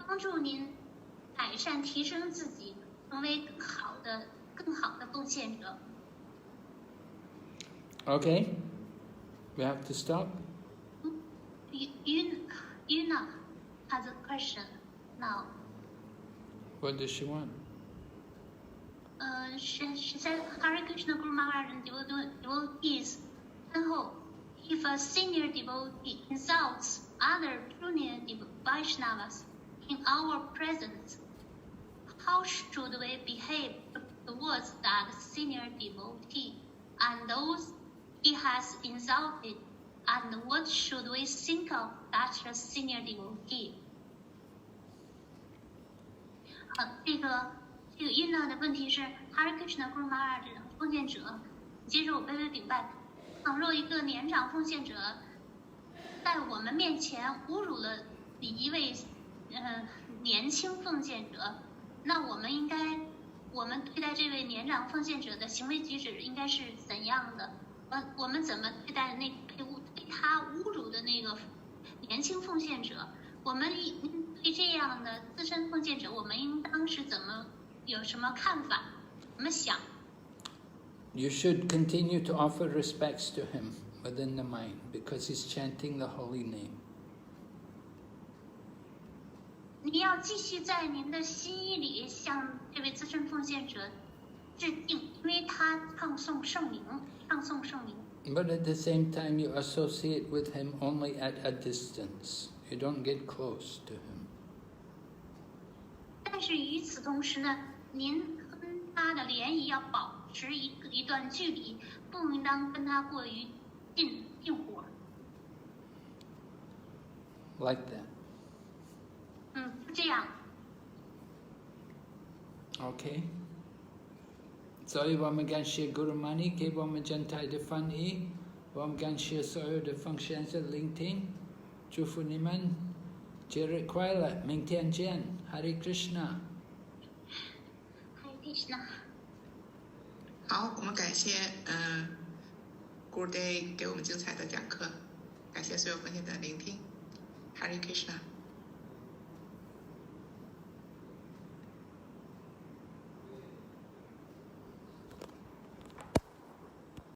帮助您改善提升自己，成为更好的奉献者。Okay, we have to stop. Yuna has a question now. What does she want? She said, Hare Krishna Guru Maharaj and devotees, if a senior devotee insults other junior Vaishnavas in our presence, how should we behave towards that senior devotee and those he has insulted, and what should we think of that senior devotee? 这个 Yuna 的问题是 Hare Krishna Guru Maharaj 奉献者，接受我卑微禀拜。倘若一个年长奉献者在我们面前侮辱了一位年轻奉献者，那我们对待这位年长奉献者的行为举止应该是怎样的？我们怎么对待被他侮辱的那个年轻奉献者？我们对这样的资深奉献者，我们应当是有什么看法？怎么想？ You should continue to offer respects to him within the mind because he's chanting the holy name. 你要继续在您的心意里向这位资深奉献者致敬，因为他唱诵圣名。 But at the same time, you associate with him only at a distance. You don't get close to him. 但是与此同时呢，您跟他的联谊要保持一段距离，不应当跟他过于近火。 Like that. 这样。 Okay. Sorry, Vam Ganshia Guru Mani, Ke Vam Jantai de Fan E, Vam Ganshia Soyo de Functions at LinkedIn, Chufu Niman, Jerit Kwaila, Ming Tian Jian, Hare Krishna. Hare Krishna. 好，我们感谢Good Day 给我们精彩的讲课，感谢所有奉献的聆听，Hare Krishna。